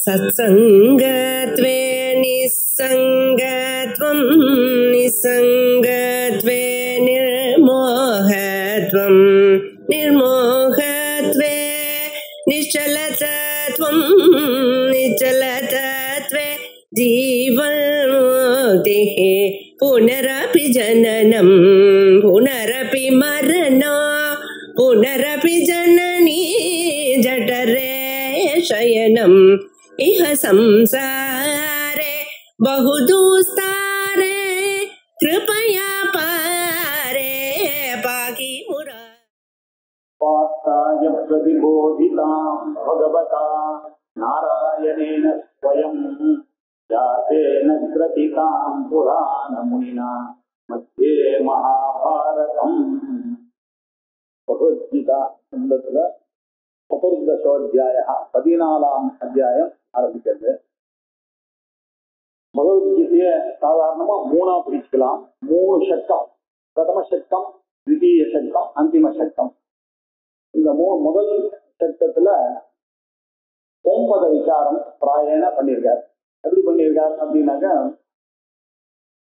सत्संगत्वे निस्संगत्वं निस्संगत्वे निर्मोहत्वं निर्मोहत्वे निश्चलतत्वं निश्चलतत्वे जीवन्मुक्तिः पुनरपि जननं पुनरपि मरणं पुनरपि जननी जठरे शयनम् इह संसारे बहुदुस्तारे कृपया पारे पाहि मुरा पार्थाय प्रतिबोधितां भगवता नारायणेन स्वयं व्यासेन ग्रथितां पुराणमुनिना मध्ये महाभारतम् भगवद्गीता छन्दத்துல சதுர்தசோத்தியாயம் 14ஆம் அத்தியாயம் ஆரம்பிக்கிறது. பகவத்கீதையை சாதாரணமா மூணா பிரிச்சுக்கலாம். 3 சட்டம், பிரதம சட்டம், திவிதீய சட்டம், அந்திம சட்டம். இந்த முதல் சட்டத்துல 9 விசாரம் பிராயண பண்ணியிருக்கார். எப்படி பண்ணியிருக்கார் அப்படின்னாக்க,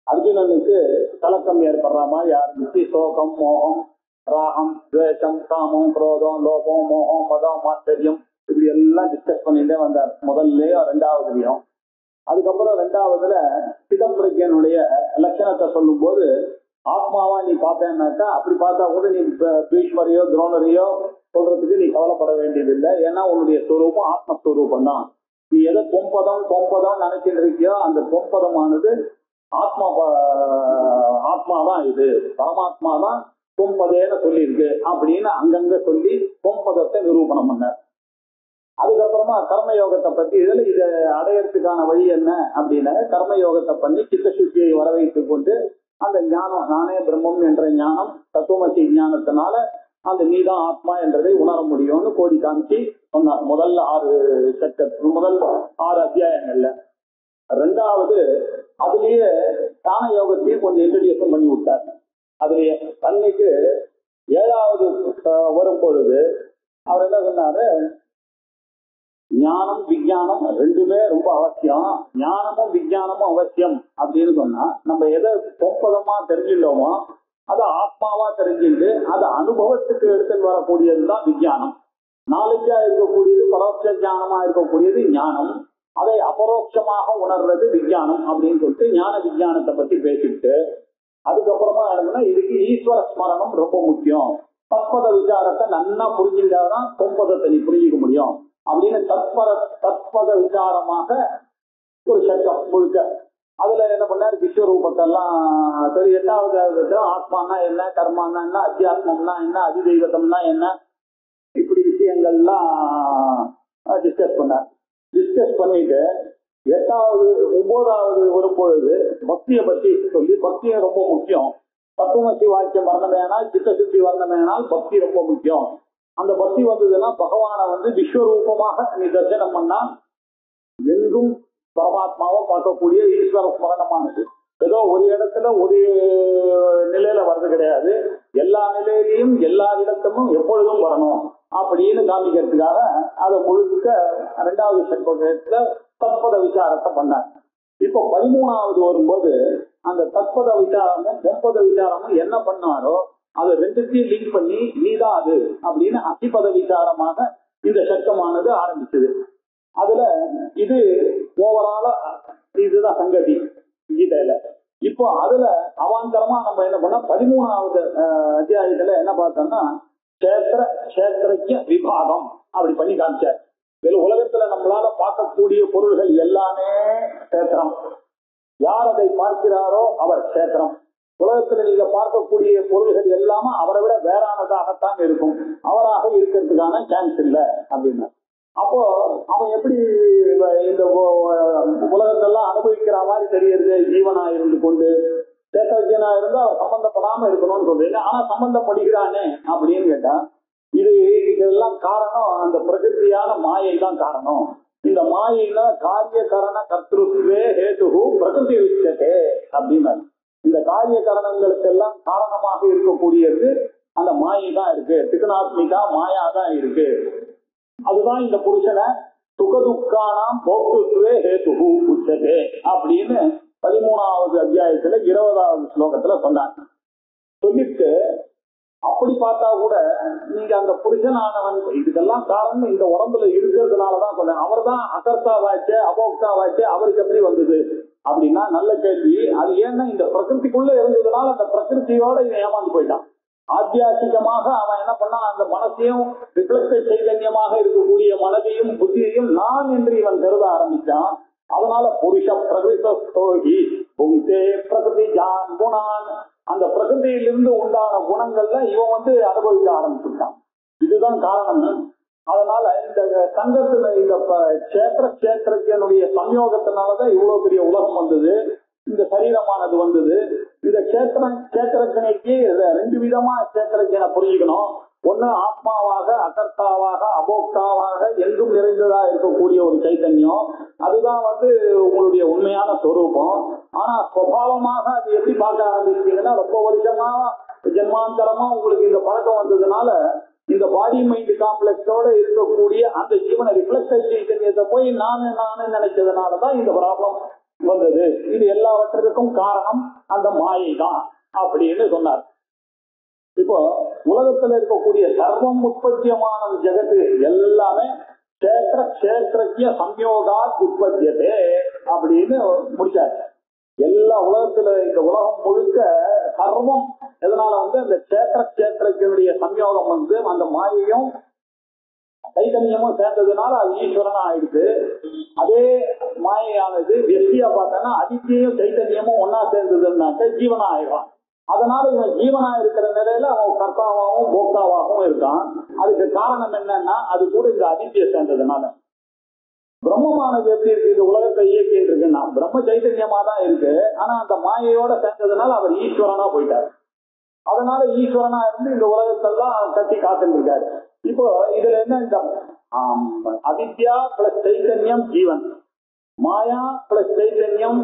அர்ஜுனனுக்கு கலக்கம் ஏற்படுற மாதிரி ஆரம்பிச்சு சோகம், மோகம், ராகம், துவேஷம், காமம், குரோதம், லோபம், மோகம், மதம், மாச்சரியம் இப்படி எல்லாம் டிஸ்கஸ் பண்ணிட்டே வந்தார். முதல்லயும் 2வதுலயும். அதுக்கப்புறம் 2வதுல சிதம்பிரஜனுடைய லட்சணத்தை சொல்லும் போது, ஆத்மாவா நீ பார்த்தேன்னாக்கா அப்படி பார்த்தா கூட நீ பீஷ்மரையோ துரோணரையோ சொல்றதுக்கு நீ கவலைப்பட வேண்டியதில்லை. ஏன்னா உன்னுடைய ஸ்வரூபம் ஆத்மஸ்வரூபம் தான். நீ எதை பொம்பதம் நினைச்சிட்டு இருக்கியோ அந்த பொம்பதமானது ஆத்மாதான். இது பரமாத்மா தான் பொம்பதேன்னு சொல்லியிருக்கு அப்படின்னு அங்கங்க சொல்லி பொம்பதத்தை நிரூபணம் பண்ணார். அதுக்கப்புறமா கர்மயோகத்தை பத்தி இதை அடையறதுக்கான வழி என்ன அப்படின்னா, கர்மயோகத்தை பண்ணி சித்த சுத்தியை வர வைத்துக் கொண்டு அந்த ஞானம், நானே பிரம்மம் என்ற ஞானம், தத்துவமசி ஞானத்தினால அந்த நீதான் ஆத்மா என்றதை உணர முடியும்னு கோடி காமிச்சு சொன்னார். முதல் 6 அத்தியாயங்கள்ல. 2வது அதுலயே ஞான யோகத்தையும் கொஞ்சம் இன்ட்ரடியூஷன் பண்ணி விட்டார். அதுலயே அன்னைக்கு 7வது வரும் பொழுது அவர் என்ன சொன்னாரு, ஞானம் விஞ்ஞானம் 2மே ரொம்ப அவசியம், ஞானமும் விஞ்ஞானமும் அவசியம் அப்படின்னு சொன்னா, நம்ம எதை பொம்பதமா தெரிஞ்சிட்டோமோ அதை ஆத்மாவா தெரிஞ்சுட்டு அதை அனுபவத்துக்கு எடுத்துன்னு வரக்கூடியதுதான் விஞ்ஞானம். நாலேஜா இருக்கக்கூடியது, பரோட்ச ஞானமா இருக்கக்கூடியது ஞானம். அதை அபரோட்சமாக உணர்றது விஞ்ஞானம் அப்படின்னு சொல்லிட்டு ஞான விஞ்ஞானத்தை பத்தி பேசிட்டு, அதுக்கப்புறமா என்னன்னா இதுக்கு ஈஸ்வர ஸ்மரணம் ரொம்ப முக்கியம். தத்பத விசாரத்தை நன்னா புரிஞ்சுட்டாதான் பொம்பதத்தை நீ புரிஞ்சிக்க முடியும் அப்படின்னு தத்பத விசாரமாக ஒரு சட்டம் முழுக்க. அதுல என்ன பண்ணாரு, விஸ்வரூபத்தெல்லாம் சரி. 8வது ஆத்மானா என்ன, கர்மானா என்ன, அத்தியாத்மம்னா என்ன, அதிதெய்வத்தம்னா என்ன, இப்படி விஷயங்கள்லாம் டிஸ்கஸ் பண்ணார். டிஸ்கஸ் பண்ணிட்டு 9வது வரும் பொழுது பக்தியை பத்தி சொல்லி, பக்தியை ரொம்ப முக்கியம். தத்துவமசி வாக்கியம் வரணுமேனால், சித்த சுத்தி வரணுமேனால் பக்தி ரொம்ப முக்கியம். அந்த பக்தி வந்ததுன்னா பகவானை விஸ்வரூபமாக நீ தரிசனம் பண்ணா எங்கும் பரமாத்மாவை பார்க்கக்கூடிய ஈஸ்வர ஸ்மரணமானது. ஏதோ ஒரு இடத்துல ஒரு நிலையில வர்றது கிடையாது, எல்லா நிலையிலையும் எல்லா இடத்தும் எப்பொழுதும் வரணும் அப்படின்னு காமிக்கிறதுக்காக அதை முழுக்க 2வது சட்டத்துல தத்பத விசாரத்தை பண்ணார். இப்போ 13வது வரும்போது அந்த தத்பத விசாரமும் 9 விசாரமும் என்ன பண்ணாரோ அது 2த்தையும் லிங்க் பண்ணி நீதான் அது அப்படின்னு அதிபத விசாரமாக இந்த சட்டமானது ஆரம்பிச்சது. அதுல இது ஓவரால இதுதான் சங்கதி கீதையில. இப்போ அதுல அவாந்தரமா நம்ம என்ன பண்ண 13வது அத்தியாயத்துல என்ன பார்த்தோம்னா, கஷேத்திரஜ்ய விபாகம் அப்படி பண்ணி காமிச்சார். உலகத்துல நம்மளால பார்க்கக்கூடிய பொருள்கள் எல்லாமே கஷேத்திரம். யார் அதை பார்க்கிறாரோ அவர் கஷேத்திரம். உலகத்துல நீங்க பார்க்கக்கூடிய பொருள்கள் எல்லாமே அவரை விட வேறானதாகத்தான் இருக்கும், அவராக இருக்கிறதுக்கான சான்ஸ் இல்லை அப்படின்னா. அப்போ அவன் எப்படி இந்த உலகத்தெல்லாம் அனுபவிக்கிற மாதிரி தெரியுது, ஜீவனா இருந்து கொண்டு சேத்தவிஜனா இருந்து அவர் சம்பந்தப்படாம இருக்கணும்னு சொல்றீங்க. ஆனா சம்பந்தப்படுகிறானே அப்படின்னு கேட்டா, இதெல்லாம் காரணம் அந்த பிரகிருதியான மாயை தான் காரணம். இந்த மாயில காரிய கரண கர்த்திருவே ஹேதுஹு பிரகிருதி உச்சதே அப்படின்னா, இந்த காரிய கரணங்களுக்கெல்லாம் காரணமாக இருக்கக்கூடியது அந்த மாயை தான் இருக்கு, திகுணாத்மிகா மாயா தான் இருக்கு. அதுதான் இந்த புருஷனை சுகதுக்கானாம் போக்துவே ஹேதுஹு உச்சதே அப்படின்னு 13வது அத்தியாயத்துல 20வது ஸ்லோகத்துல சொன்னாங்க. சொல்லிட்டு அப்படி பார்த்தா கூட நீங்க அந்த புருஷனானவன் இதுக்கெல்லாம் காரணம் இந்த உடம்புல இருக்கிறதுனாலதான் சொன்னேன். அவர் தான் அகர்த்தாவாச்சே அபோக்தாவாச்சே, அவருக்கு எப்படி வந்தது அப்படின்னா நல்ல கேள்வி. அது ஏன்னா இந்த பிரகிருதிக்குள்ள இருந்ததுனால அந்த பிரகிருதியோட இவன் ஏமாந்து போயிட்டான். ஆத்தியாசிகமாக அவன் என்ன பண்ணான், அந்த மனசையும் ரிஃப்ளெக்டட் சைதன்யமாக இருக்கக்கூடிய மனதையும் புத்தியையும் நான் என்று இவன் கருத ஆரம்பிச்சான். அதனால புருஷ பிரகிருதி புங்கே பிரகிருதி ஜான் குணான், அந்த பிரகிருதியிலிருந்து உண்டான குணங்கள்ல இவன் அனுபவிக்க ஆரம்பிச்சுட்டான். இதுதான் காரணம். அதனால இந்த சங்கத்துல இந்த கஷேத்திரனுடைய சம்யோகத்தினாலதான் இவ்வளவு பெரிய உலகம் வந்தது, இந்த சரீரமானது வந்தது. இந்த கஷேத்திரக்கணைக்கு 2 விதமா கஷேத்திரக்கணை புரிஞ்சுக்கணும். ஒண்ணு ஆத்மாவாக அகர்த்தாவாக அபோக்தாவாக எங்கும் நிறைந்ததா இருக்கக்கூடிய ஒரு சைத்தன்யம், அதுதான் உங்களுடைய உண்மையான ஸ்வரூபம். ஆனா சுபாவமாக அது எப்படி பார்க்க ஆரம்பிச்சீங்கன்னா, ரொம்ப வருஷமா ஜென்மாந்தரமா உங்களுக்கு இந்த பழக்கம் வந்ததுனால இந்த பாடி மைண்ட் காம்ப்ளெக்ஸோட இருக்கக்கூடிய அந்த ஜீவனை ரிஃப்ளெக்டட் சைத்தன்யத்தை போய் நானு நினைச்சதுனாலதான் இந்த ப்ராப்ளம் வந்தது. இது எல்லாவற்றிற்கும் காரணம் அந்த மாயை தான் அப்படின்னு சொன்னார். இப்போ உலகத்துல இருக்கக்கூடிய சர்வம் உற்பத்தியமான ஜெகத்து எல்லாமே கஷேத்திரஜ்ய சம்யோகா உற்பத்தியதே அப்படின்னு முடிச்சாரு. எல்லா உலகத்துல இந்த உலகம் முழுக்க சர்வம் எதனால அந்த கஷேத்திரஜனுடைய சம்யோகம் அந்த மாயையும் சைதன்யமும் சேர்ந்ததுனால அது ஈஸ்வரனா ஆயிடுது. அதே மாயையானது வெற்றியா பார்த்தோன்னா அதித்தியும் சைத்தன்யமும் ஒன்னா சேர்ந்ததுன்னாக்க ஜீவனா ஆயிடுவான். அதனால இவன் ஜீவனா இருக்கிற நிலையில அவன் கர்த்தாவாகவும் போக்தாவாகவும் இருக்கான். அதுக்கு காரணம் என்னன்னா, அது கூட இந்த அதித்திய சேர்ந்ததுனால. பிரம்மமானது எப்படி இருக்கு, இந்த உலகத்தை இயக்கிட்டு இருக்குன்னா பிரம்ம சைத்தன்யமா தான் இருக்கு. ஆனா அந்த மாயையோட சேர்ந்ததுனால அவர் ஈஸ்வரனா போயிட்டார். அதனால ஈஸ்வரனா இருந்து இந்த உலகத்தெல்லாம் கட்டி காத்துட்டு இருக்காரு. இப்போ இதுல என்ன, இந்த அவித்யா பிளஸ் சைத்தன்யம் ஜீவன், மாயா பிளஸ் சைத்தன்யம்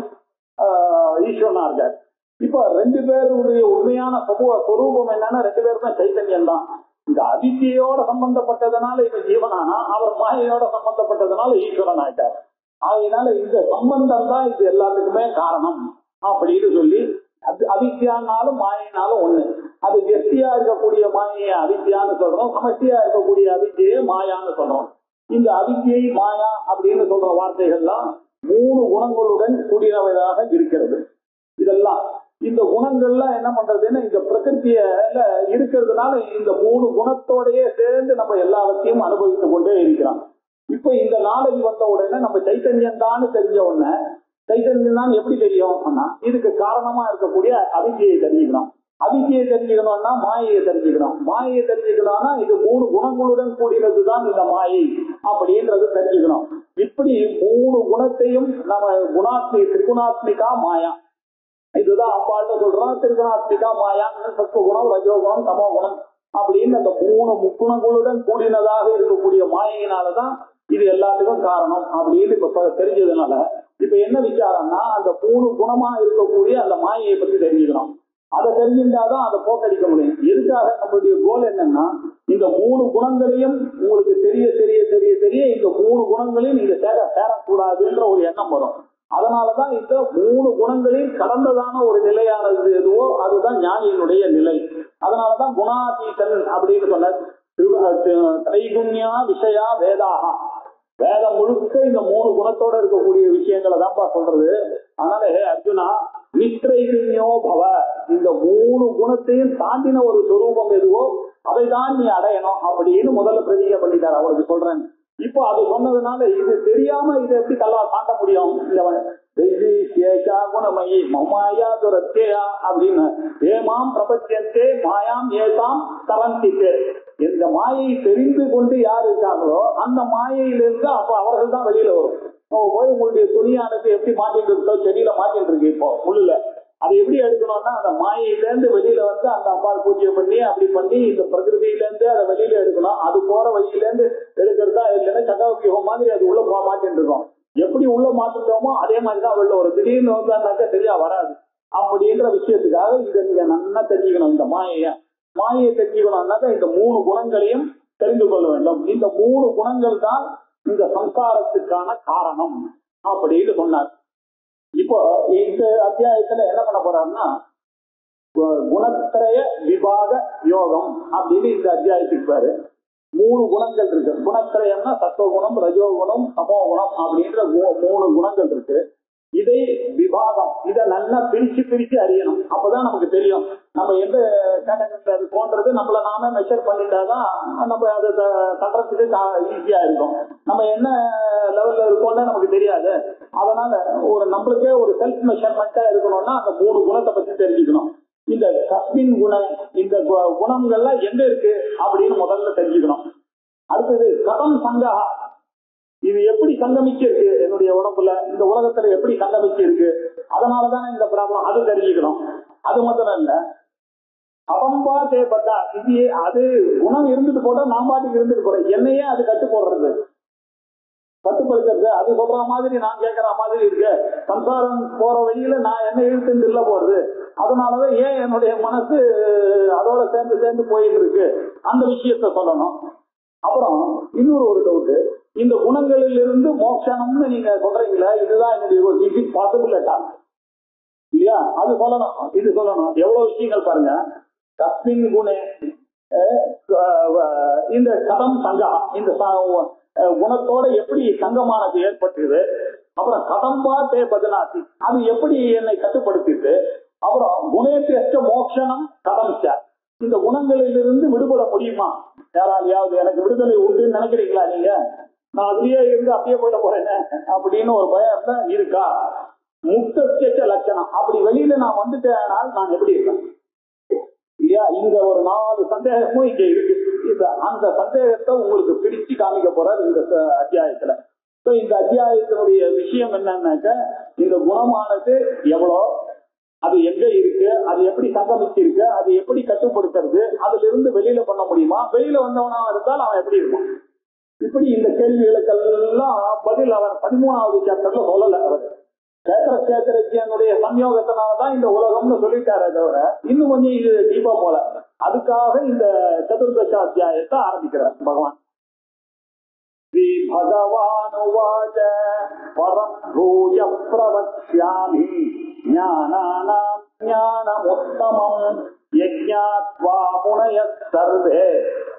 ஈஸ்வரனா இருக்காரு. இப்ப 2 பேருடைய உண்மையான ஸ்வரூபம் என்னன்னா 2 பேருமே சைத்தன்யம் தான். இந்த அவித்தியோட சம்பந்தப்பட்டதுனால இவன் ஜீவனானா, அவர் மாயையோட சம்பந்தப்பட்டதுனால ஈஸ்வரன் ஆயிட்டார். அதனால இந்த சம்பந்தம் தான் இது எல்லாத்துக்குமே காரணம் அப்படின்னு சொல்லி, அவித்யானாலும் மாயினாலும் ஒண்ணு. அது வெற்றியா இருக்கக்கூடிய மாயை அவித்யான்னு சொல்றோம், சமஷ்டியா இருக்கக்கூடிய அவித்தியை மாயான்னு சொல்றோம். இந்த அவித்தியை மாயா அப்படின்னு சொல்ற வார்த்தைகள்லாம் 3 குணங்களுடன் கூடியவையாக இருக்கிறது. இதெல்லாம் இந்த குணங்கள்லாம் என்ன பண்றதுன்னா, இந்த பிரகிருத்தியில இருக்கிறதுனால இந்த 3 குணத்தோடயே சேர்ந்து நம்ம எல்லாவற்றையும் அனுபவித்து கொண்டே இருக்கிறோம். இப்ப இந்த நாளைக்கு வந்த உடனே நம்ம சைத்தன்யம் தான் தெரிஞ்ச உடனே, சைத்தன்யம் தான் எப்படி தெரியும், இதுக்கு காரணமா இருக்கக்கூடிய அவித்தியை தெரிஞ்சுக்கணும். அவித்தியை தெரிஞ்சுக்கணும்னா மாயையை தெரிஞ்சுக்கணும். மாயையை தெரிஞ்சுக்கணும்னா இது 3 குணங்களுடன் கூடினதுதான் இந்த மாயை அப்படின்றது தெரிஞ்சுக்கணும். இப்படி 3 குணத்தையும் நம்ம திரிகுணாத்மிகா மாயா, இதுதான் அம்பாள்னு சொல்றோம். திரிகுணாத்மிகா மாயான்னு சத்துவகுணம், ரஜோகுணம், தமோகுணம் அப்படின்னு அந்த 3 முக்குணங்களுடன் கூடினதாக இருக்கக்கூடிய மாயினாலதான் இது எல்லாத்துக்கும் காரணம் அப்படின்னு இப்ப தெரிஞ்சதுனால இப்ப என்ன விசாரம்னா, அந்த 3 குணமா இருக்கக்கூடிய அந்த மாயையை பத்தி தெரிஞ்சுக்கணும். அதை தெரிஞ்சுட்டாதான் அதை போக்கடிக்க முடியும். எதுக்காக நம்மளுடைய கோல் என்னன்னா, இந்த 3 குணங்களையும் உங்களுக்கு தெரிய தெரிய தெரிய தெரிய இந்த 3 குணங்களையும் நீங்க சேரக்கூடாதுன்ற ஒரு எண்ணம் வரும். அதனாலதான் இந்த 3 குணங்களையும் கடந்ததான ஒரு நிலையானது எதுவோ அதுதான் ஞானியினுடைய நிலை. அதனாலதான் குணாதீதன் அப்படின்னு சொன்ன திரைகுண்யா விஷயா வேதாகா, வேதம் முழுக்க இந்த 3 குணத்தோட இருக்கக்கூடிய விஷயங்களை தான்ப்பா சொல்றது. அதனால அர்ஜுனா நிஸ்திரைகுண்யோ பவ, இந்த 3 குணத்தையும் தாண்டின ஒரு சொரூபம் எதுவோ அதை தான் நீ அடையணும் அப்படின்னு முதல்ல பிரதிஜை பண்ணிட்டார். அவருக்கு சொல்றேன். இப்போ அது சொன்னதுனால இது தெரியாம இதை எப்படி தாண்ட முடியும்? குணமயி மம்மாயா துரத்தேயா அப்படின்னு ஏமாம் பிரபஞ்சத்தே மாயாம் ஏதாம் தரந்திக்கு, இந்த மாயை தெரிந்து கொண்டு யார் இருக்காங்களோ அந்த மாயையிலிருந்து அப்ப அவர்கள் தான் வெளியில வரும். போய் உங்களுடைய துணியானது எப்படி மாட்டிட்டு இருக்கோ, செடியில மாட்டிட்டு இருக்கு இப்போ முள்ளுல, அதை எப்படி எடுக்கணும்னா அந்த மாயிலிருந்து வெளியில அந்த அம்பாள் பூஜை பண்ணி அப்படி பண்ணி இந்த பிரகிருதியில இருந்து அதை வெளியில எடுக்கணும். அது போற வழியில இருந்து எடுக்கிறதா இல்லைன்னா சண்டவியூகம் மாதிரி அது உள்ள மாட்டிட்டு இருக்கோம். எப்படி உள்ள மாத்திட்டோமோ அதே மாதிரிதான் வெளில வரும். திடீர்னு வந்தாக்க சரியா வராது. அப்படின்ற விஷயத்துக்காக இதை நீங்க நல்லா தெரிஞ்சுக்கணும். இந்த மாயை தெரிஞ்சுக்கணும்னாக்க இந்த 3 குணங்களையும் தெரிந்து கொள்ள வேண்டும். இந்த 3 குணங்கள் தான் இந்த சம்சாரத்துக்கான காரணம் அப்படின்னு சொன்னார். இப்போ இந்த அத்தியாயத்துல என்ன பண்ண போறாருன்னா குணத்திரய விபாக யோகம் அப்படின்னு இந்த அத்தியாயத்துக்கு பாரு. 3 குணங்கள் இருக்கு. குணத்திரயம்னா சத்துவகுணம், ரஜோகுணம், தமோகுணம் அப்படின்ற 3 குணங்கள் இருக்கு. இதை விபாகம், இதை நல்லா பிரிச்சு அறியணும். அப்பதான் நமக்கு தெரியும் நம்ம எந்த கேட்டகரியில் அது போன்றது. நம்மள நாம மெஷர் பண்ணிட்டாதான் நம்ம அதை தட்டுறதுக்கு ஈஸியா இருக்கும். நம்ம என்ன லெவல்ல இருக்கோம்னு நமக்கு தெரியாது. அதனால நம்மளுக்கே ஒரு செல்ஃப் மெஷர்மெண்டா இருக்கணும்னா அந்த 3 குணத்தை பத்தி தெரிஞ்சுக்கணும். இந்த கஸ்மின் குணம், இந்த குணங்கள்லாம் எங்க இருக்கு அப்படின்னு முதல்ல தெரிஞ்சுக்கணும். அடுத்தது கதம் சங்கா, இது எப்படி சங்கமிச்சு இருக்கு என்னுடைய உடம்புல, இந்த உலகத்துல எப்படி சங்கமிச்சு இருக்கு, அதனாலதான் இந்த ப்ராப்ளம், அது தெரிஞ்சுக்கணும். அது மட்டும் இல்ல, கதம்பா தேப்பட்டா இது அது குணம் இருந்துட்டு போட்டா நான் பாட்டுக்கு இருந்துட்டு போறேன், என்னையே அது கட்டு போடுறது, கட்டுப்படுத்துறது. அது சொல்ற மாதிரி நான் கேட்கற மாதிரி இருக்கு. சம்சாரம் போற வழியில நான் என்ன இழுத்துட்டு இல்ல போறது, அதனாலதான் ஏன் என்னுடைய மனசு அதோட சேர்ந்து போயிட்டு இருக்கு, அந்த விஷயத்த சொல்லணும். அப்புறம் இன்னொரு ஒரு டவுட், இந்த குணங்களில் இருந்து மோட்சம்னு நீங்க சொல்றீங்களா, இதுதான் என்னுடைய பாசிபிள் இல்லையா, அது சொல்லணும். இது சொல்லணும். எவ்வளவு விஷயங்கள் பாருங்க. தஸ்மின் குணே இந்த கதம் சங்கா, இந்த குணத்தோட எப்படி சங்கமானது ஏற்பட்டது, அப்புறம் கதம்பா தே பதனாசி, அது எப்படி என்னை கட்டுப்படுத்திட்டு, அப்புறம் குணேத்தியஸ்ட மோட்சணம் கதம் சார், இந்த குணங்களிலிருந்து விடுபட முடியுமா யாராலையாவது, எனக்கு விடுதலை உண்டுன்னு நினைக்கிறீங்களா நீங்க, நான் அதுலயே இருந்து அப்படியே போயிட போறேன்னு அப்படின்னு ஒரு பயம் தான் இருக்கா. முக்த லட்சணம், அப்படி வெளியில நான் வந்துட்டேனால் நான் எப்படி இருக்கேன் இல்லையா, இந்த ஒரு 4 சந்தேகமும் இங்க இருக்கு. அந்த சந்தேகத்தை உங்களுக்கு பிரிச்சு காமிக்க போறார் இந்த அத்தியாயத்துல. இந்த அத்தியாயத்தினுடைய விஷயம் என்னன்னாக்க, இந்த குணமானது எவ்வளோ, அது எங்க இருக்கு, அது எப்படி சங்கமிச்சு இருக்கு, அது எப்படி கட்டுப்படுத்துறது, அதுல இருந்து வெளியில பண்ண முடியுமா, வெளியில வந்தவனா இருந்தால் அவன் எப்படி இருக்கும், இப்படி இந்த கேள்விகளுக்கெல்லாம் பதில் அவர் 13வது சாப்டர்ல சொல்லல. அவர் சேத்திரனுடைய சம்யோகத்தினாலதான் இந்த உலகம்னு சொல்லிட்டாரே தவிர இன்னும் கொஞ்சம் இது டீப்பா போல. அதுக்காக இந்த சதுர்தச அத்தியாயத்தை ஆரம்பிக்கிறார் பகவான். ஸ்ரீ பகவானுவாச பரம் பூய பிரவக்ஷ்யாமி ஞானானாம் ஞானமுத்தமம் யஜ்ஞாத்வா முனயः சர்வே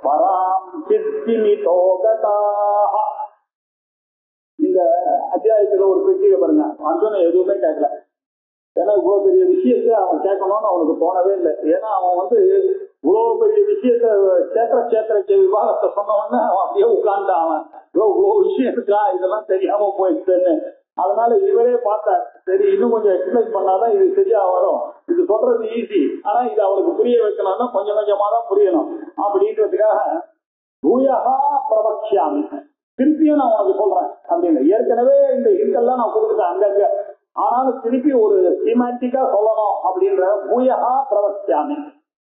பராம் சித்திமிதோ கதாஹ. இந்த அத்தியாயத்துல ஒரு பெட்டியை பாருங்க. அர்ஜுனன் எதுவுமே கேட்கல. ஏன்னா இவ்வளவு பெரிய விஷயத்த அவன் கேட்கணும்னு அவனுக்கு தோணவே இல்லை. ஏன்னா அவன் இவ்வளவு பெரிய விஷயத்த சேத்திரக்கு விவாதத்தை சொன்னவொடனே அவன் அப்படியே உட்கார்ந்தான். அவன் இவ்வளவு விஷயம் இருக்கா, இதெல்லாம் தெரியாம போயிடுச்சுன்னு. அதனால இவரே பார்த்தார், சரி இன்னும் கொஞ்சம் எக்ஸ்பிளைன் பண்ணாதான் இது சரியா வரும், இது சொல்றது ஈஸி, ஆனா இது அவனுக்கு புரிய வைக்கணும்னா கொஞ்சம் கொஞ்சமா தான் புரியணும் அப்படின்றதுக்காக பூயகா பிரபக்ஷ்யாமி, திருப்பியும் நான் உனக்கு சொல்றேன் அப்படின்னு. ஏற்கனவே இந்த ஹிண்டெல்லாம் நான் கொடுத்துட்டேன் அங்கங்க, ஆனாலும் திருப்பி ஒரு சிமாட்டிக்கா சொல்லணும் அப்படின்ற பூயகா பிரவக்ஷ்யாமி.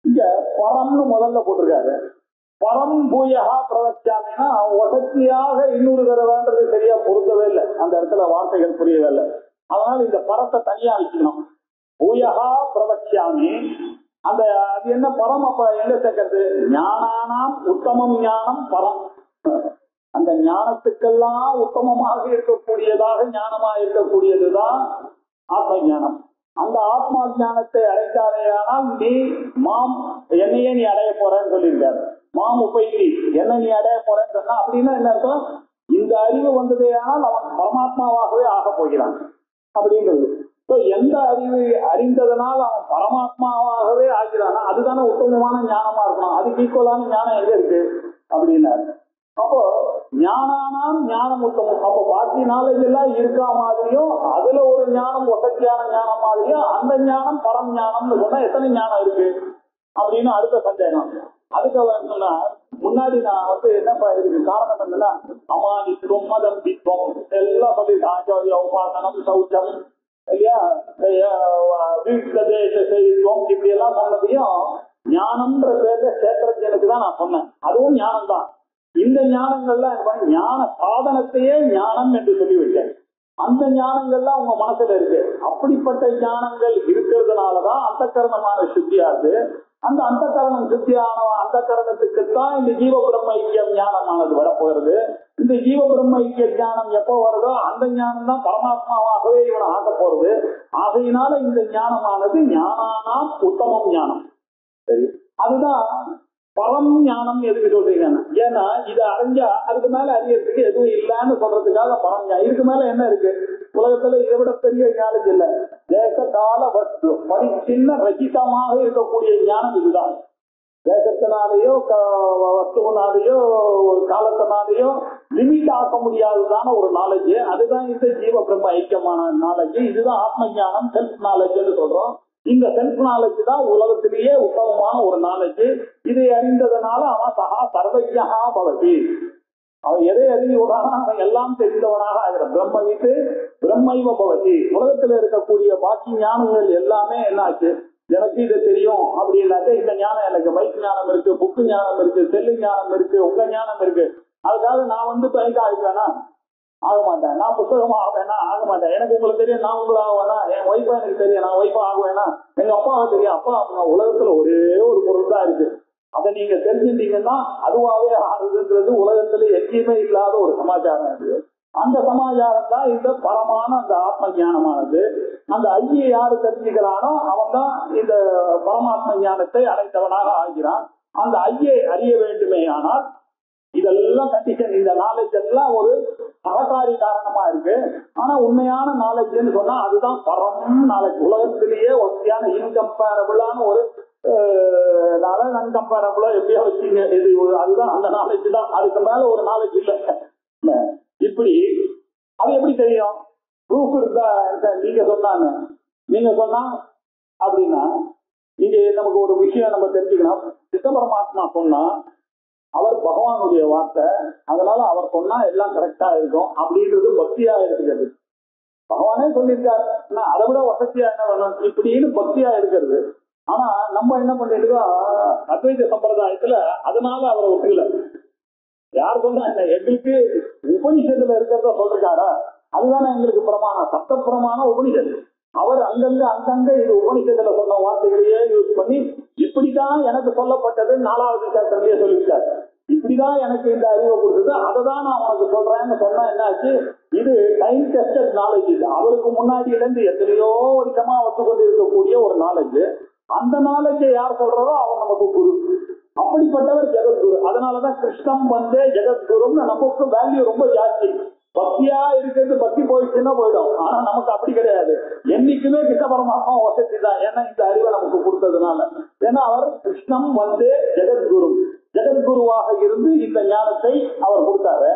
இங்க பரம்னு முதல்ல போட்டிருக்காரு. பரம் பூயகா பிரவக்ஷ்யாமின்னா வசதியாக இன்னொரு தடவைன்றது சரியா பொருத்தவே இல்லை, அந்த இடத்துல வார்த்தைகள் புரியவே இல்லை. அதனால இந்த பரத்தை தனியா வச்சுக்கணும். பூயகா பிரவக்ஷ்யாமி, அந்த அது என்ன பரம், அப்ப எங்க சேர்க்கறது, ஞானானாம் உத்தமம் ஞானம் பரம். அந்த ஞானத்துக்கெல்லாம் உத்தமமாக இருக்கக்கூடியதாக ஞானமா இருக்கக்கூடியதுதான் ஆத்ம ஞானம். அந்த ஆத்மா ஞானத்தை அடைந்தாரையானால் நீ மாம் என்னையே நீ அடைய போறன்னு சொல்லியிருக்காரு. மாம் உபைத்தி, என்ன நீ அடைய போறேன்னு சொன்னா அப்படின்னா என்ன அர்த்தம், இந்த அறிவு வந்ததேயானால் அவன் பரமாத்மாவாகவே ஆக போகிறான் அப்படின்றது. எந்த அறிவு அறிந்ததனால் அவன் பரமாத்மாவாகவே ஆகிறானா அதுதானே உத்தமமான ஞானமா இருக்கணும். அதுக்கு ஈக்குவலான ஞானம் எங்க இருக்கு அப்படின்னாரு. அப்போ ஞானானாம் ஞானம் உத்தமம். அப்போ பாக்கி நாலேஜ் எல்லாம் இருக்கா மாதிரியும் அதுல ஒரு ஞானம் வசதியான ஞானம் மாதிரியும் அந்த ஞானம் பரம் ஞானம்னு சொன்னா எத்தனை ஞானம் இருக்கு அப்படின்னு அடுத்த சந்தேகம். அதுக்கு சொன்னா முன்னாடி நான் என்னப்பா இதுக்கு காரணம் என்னன்னா அமானித்துவம் மதம்பித்துவம் எல்லாம் சொல்லியிருக்கேன். உபாசனம் சௌச்சம் இல்லையா, வீட்டுதேச செய்துவோம், இப்படி எல்லாம் சொன்னதையும் ஞானம்ன்ற பேர்ல சேத்திரஜனுக்கு தான் நான் சொன்னேன். அதுவும் ஞானம் தான். இந்த ஞானங்கள்லாம் ஞான சாதனத்தையே ஞானம் என்று சொல்லிவிட்டேன். அந்த ஞானங்கள்லாம் உங்க மனசுல இருக்கு. அப்படிப்பட்ட ஞானங்கள் இருக்கிறதுனாலதான் அந்த கரணமான சுத்தியாகுது. அந்த அந்த கரணம் சித்தியான அந்த கரணத்துக்குத்தான் இந்த ஜீவ பிரம்ம ஐக்கிய ஞானமானது வரப்போகிறது. இந்த ஜீவ பிரம்ம ஐக்கிய ஞானம் எப்போ வருதோ அந்த ஞானம் தான் பரமாத்மாவாகவே இவனை ஆக்க போறது. ஆகையினால இந்த ஞானமானது ஞானானாம் உத்தமம் ஞானம். சரி, அதுதான் பரம் ஞானம். எதுக்கு சொல்றீங்க? ஏன்னா இதை அறிஞ்சா அதுக்கு மேல அறியறதுக்கு எதுவும் இல்லைன்னு சொல்றதுக்காக பரம் ஞானம். இதுக்கு மேல என்ன இருக்கு உலகத்துல? இதை விட பெரிய ஞானம் இல்லை. தேச கால வஸ்து பரிச்சின்ன ரசிதமாக இருக்கக்கூடிய ஞானம் இதுதான். தேசத்தினாலேயோ வஸ்துவனாலேயோ காலத்தினாலேயோ லிமிட் ஆக்க முடியாததான ஒரு நாலேஜ். அதுதான் இந்த ஜீவ பிரம்ம ஐக்கியமான நாலேஜ். இதுதான் ஆத்ம ஞானம், செல்ஃப் நாலேஜ்னு சொல்றோம். இந்த செல்ஃப் நாலேஜ் தான் உலகத்திலேயே உத்தமமான ஒரு நாலேஜ். இதை அறிந்ததனால அவன் சகா சர்வஜா பவதி. அவன் எதை அறிவுறானா அவன் எல்லாம் தெரிந்தவனாக ஆகிற பிரம்ம வீட்டு பிரம்மைவ பவதி. உலகத்துல இருக்கக்கூடிய பாக்கி ஞானங்கள் எல்லாமே என்னாச்சு? எனக்கு இது தெரியும் அப்படின்னாக்க இந்த ஞானம் எனக்கு பைக் ஞானம் இருக்கு, புக்கு ஞானம் இருக்கு, செல்லு ஞானம் இருக்கு, உங்க ஞானம் இருக்கு. அதுக்காக நான் வந்து பைக் ஆகிவேனா? ஆக மாட்டேன். நான் புத்தகமா ஆவேனா? ஆக மாட்டேன். எனக்கு உங்களுக்கு தெரியும், நான் உங்களை ஆகுவேனா? என் ஒய்ஃபா எனக்கு தெரியும், நான் ஒய்ஃபா ஆகுவேனா? எங்க அப்பாவை தெரியும், அப்பா உலகத்துல ஒரே ஒரு பொருள் தான் இருக்கு. அதை நீங்க தெரிஞ்சுட்டீங்கன்னா அதுவாவே ஆகுதுன்றது உலகத்துல எங்கேயுமே இல்லாத ஒரு சமாச்சாரம் இருக்கு. அந்த சமாச்சாரம் தான் இந்த பரமான அந்த ஆத்ம ஞானமானது. அந்த ஐயை யாரு தெரிஞ்சுக்கிறானோ அவன் தான் இந்த பரமாத்ம ஞானத்தை அடைந்தவனாக ஆகிறான். அந்த ஐயை அறிய வேண்டுமே ஆனால் இதெல்லாம் கண்டிஷன். இந்த நாலேஜ் எல்லாம் ஒரு சககாரி காரணமா இருக்கு. ஆனா உண்மையான நாலேஜ்ன்னு சொன்னா அதுதான் பரம் நாலேஜ். உலகத்திலேயே ஒத்தியான இன்கம்பேரபிளான ஒரு அன்கம்பேரபிளா எப்படியா வச்சுங்க, இது அதுதான் அந்த நாலேஜ் தான். அதுக்கு மேல ஒரு நாலேஜ் இல்லை. இப்படி அது எப்படி தெரியும்? ப்ரூஃப் இருந்தா நீங்க சொன்னாங்க, நீங்க சொன்னா அப்படின்னா இங்க நமக்கு ஒரு விஷயம் நம்ம தெரிஞ்சுக்கணும். சித்த பரமாத்மா சொன்னா அவர் பகவானுடைய வார்த்தை, அதனால அவர் சொன்னா எல்லாம் கரெக்டா இருக்கும் அப்படின்றது பக்தியா இருக்கிறது. பகவானே சொல்லியிருக்காரு, அதை விட வசதியா என்ன வேணும் இப்படின்னு பக்தியா இருக்கிறது. ஆனா நம்ம என்ன பண்ணிட்டு இருக்கோம் அத்வைத சம்பிரதாயத்துல, அதனால அவரை ஒத்துக்கல. யார் சொன்னா என்ன? எங்களுக்கு உபனிஷத்துல இருக்கிறத சொல்றாரா? அதுதானே எங்களுக்கு பிரமாணம், சப்த பிரமாணம் உபனிஷத்து. அவர் அங்கங்க இது உபனிஷத்துல சொன்ன வார்த்தைகளையே யூஸ் பண்ணி இப்படிதான் எனக்கு சொல்லப்பட்டது 4வது சாப்டர்லயே சொல்லிவிட்டார். இப்படிதான் எனக்கு இந்த அறிவை கொடுத்தது, அதை தான் நான் உனக்கு சொல்றேன்னு சொன்னா என்னாச்சு? இது டைம் டெஸ்டட் நாலேஜ். இது அவருக்கு முன்னாடியில இருந்து எத்தனையோ வருஷமா ஒத்துக்கொண்டு இருக்கக்கூடிய ஒரு நாலேஜ். அந்த நாலேஜை யார் சொல்றதோ அவர் நமக்கு குரு. அப்படிப்பட்டவர் ஜெகத்குரு. அதனாலதான் கிருஷ்ணம் வந்து ஜெகத்குருன்னு நமக்கு வேல்யூ ரொம்ப ஜாஸ்தி. பக்தியா இருக்கிறது பக்தி போயிடுச்சுன்னா போயிடும். ஆனா நமக்கு அப்படி கிடையாது. என்னைக்குமே கிருஷ்ண பரமாத்மா வசதி தான். ஏன்னா இந்த அறிவை நமக்கு கொடுத்ததுனால. ஏன்னா அவர் கிருஷ்ணம் வந்து ஜெகத்குரு, ஜெகத்குருவாக இருந்து இந்த ஞானத்தை அவர் கொடுத்தாரு.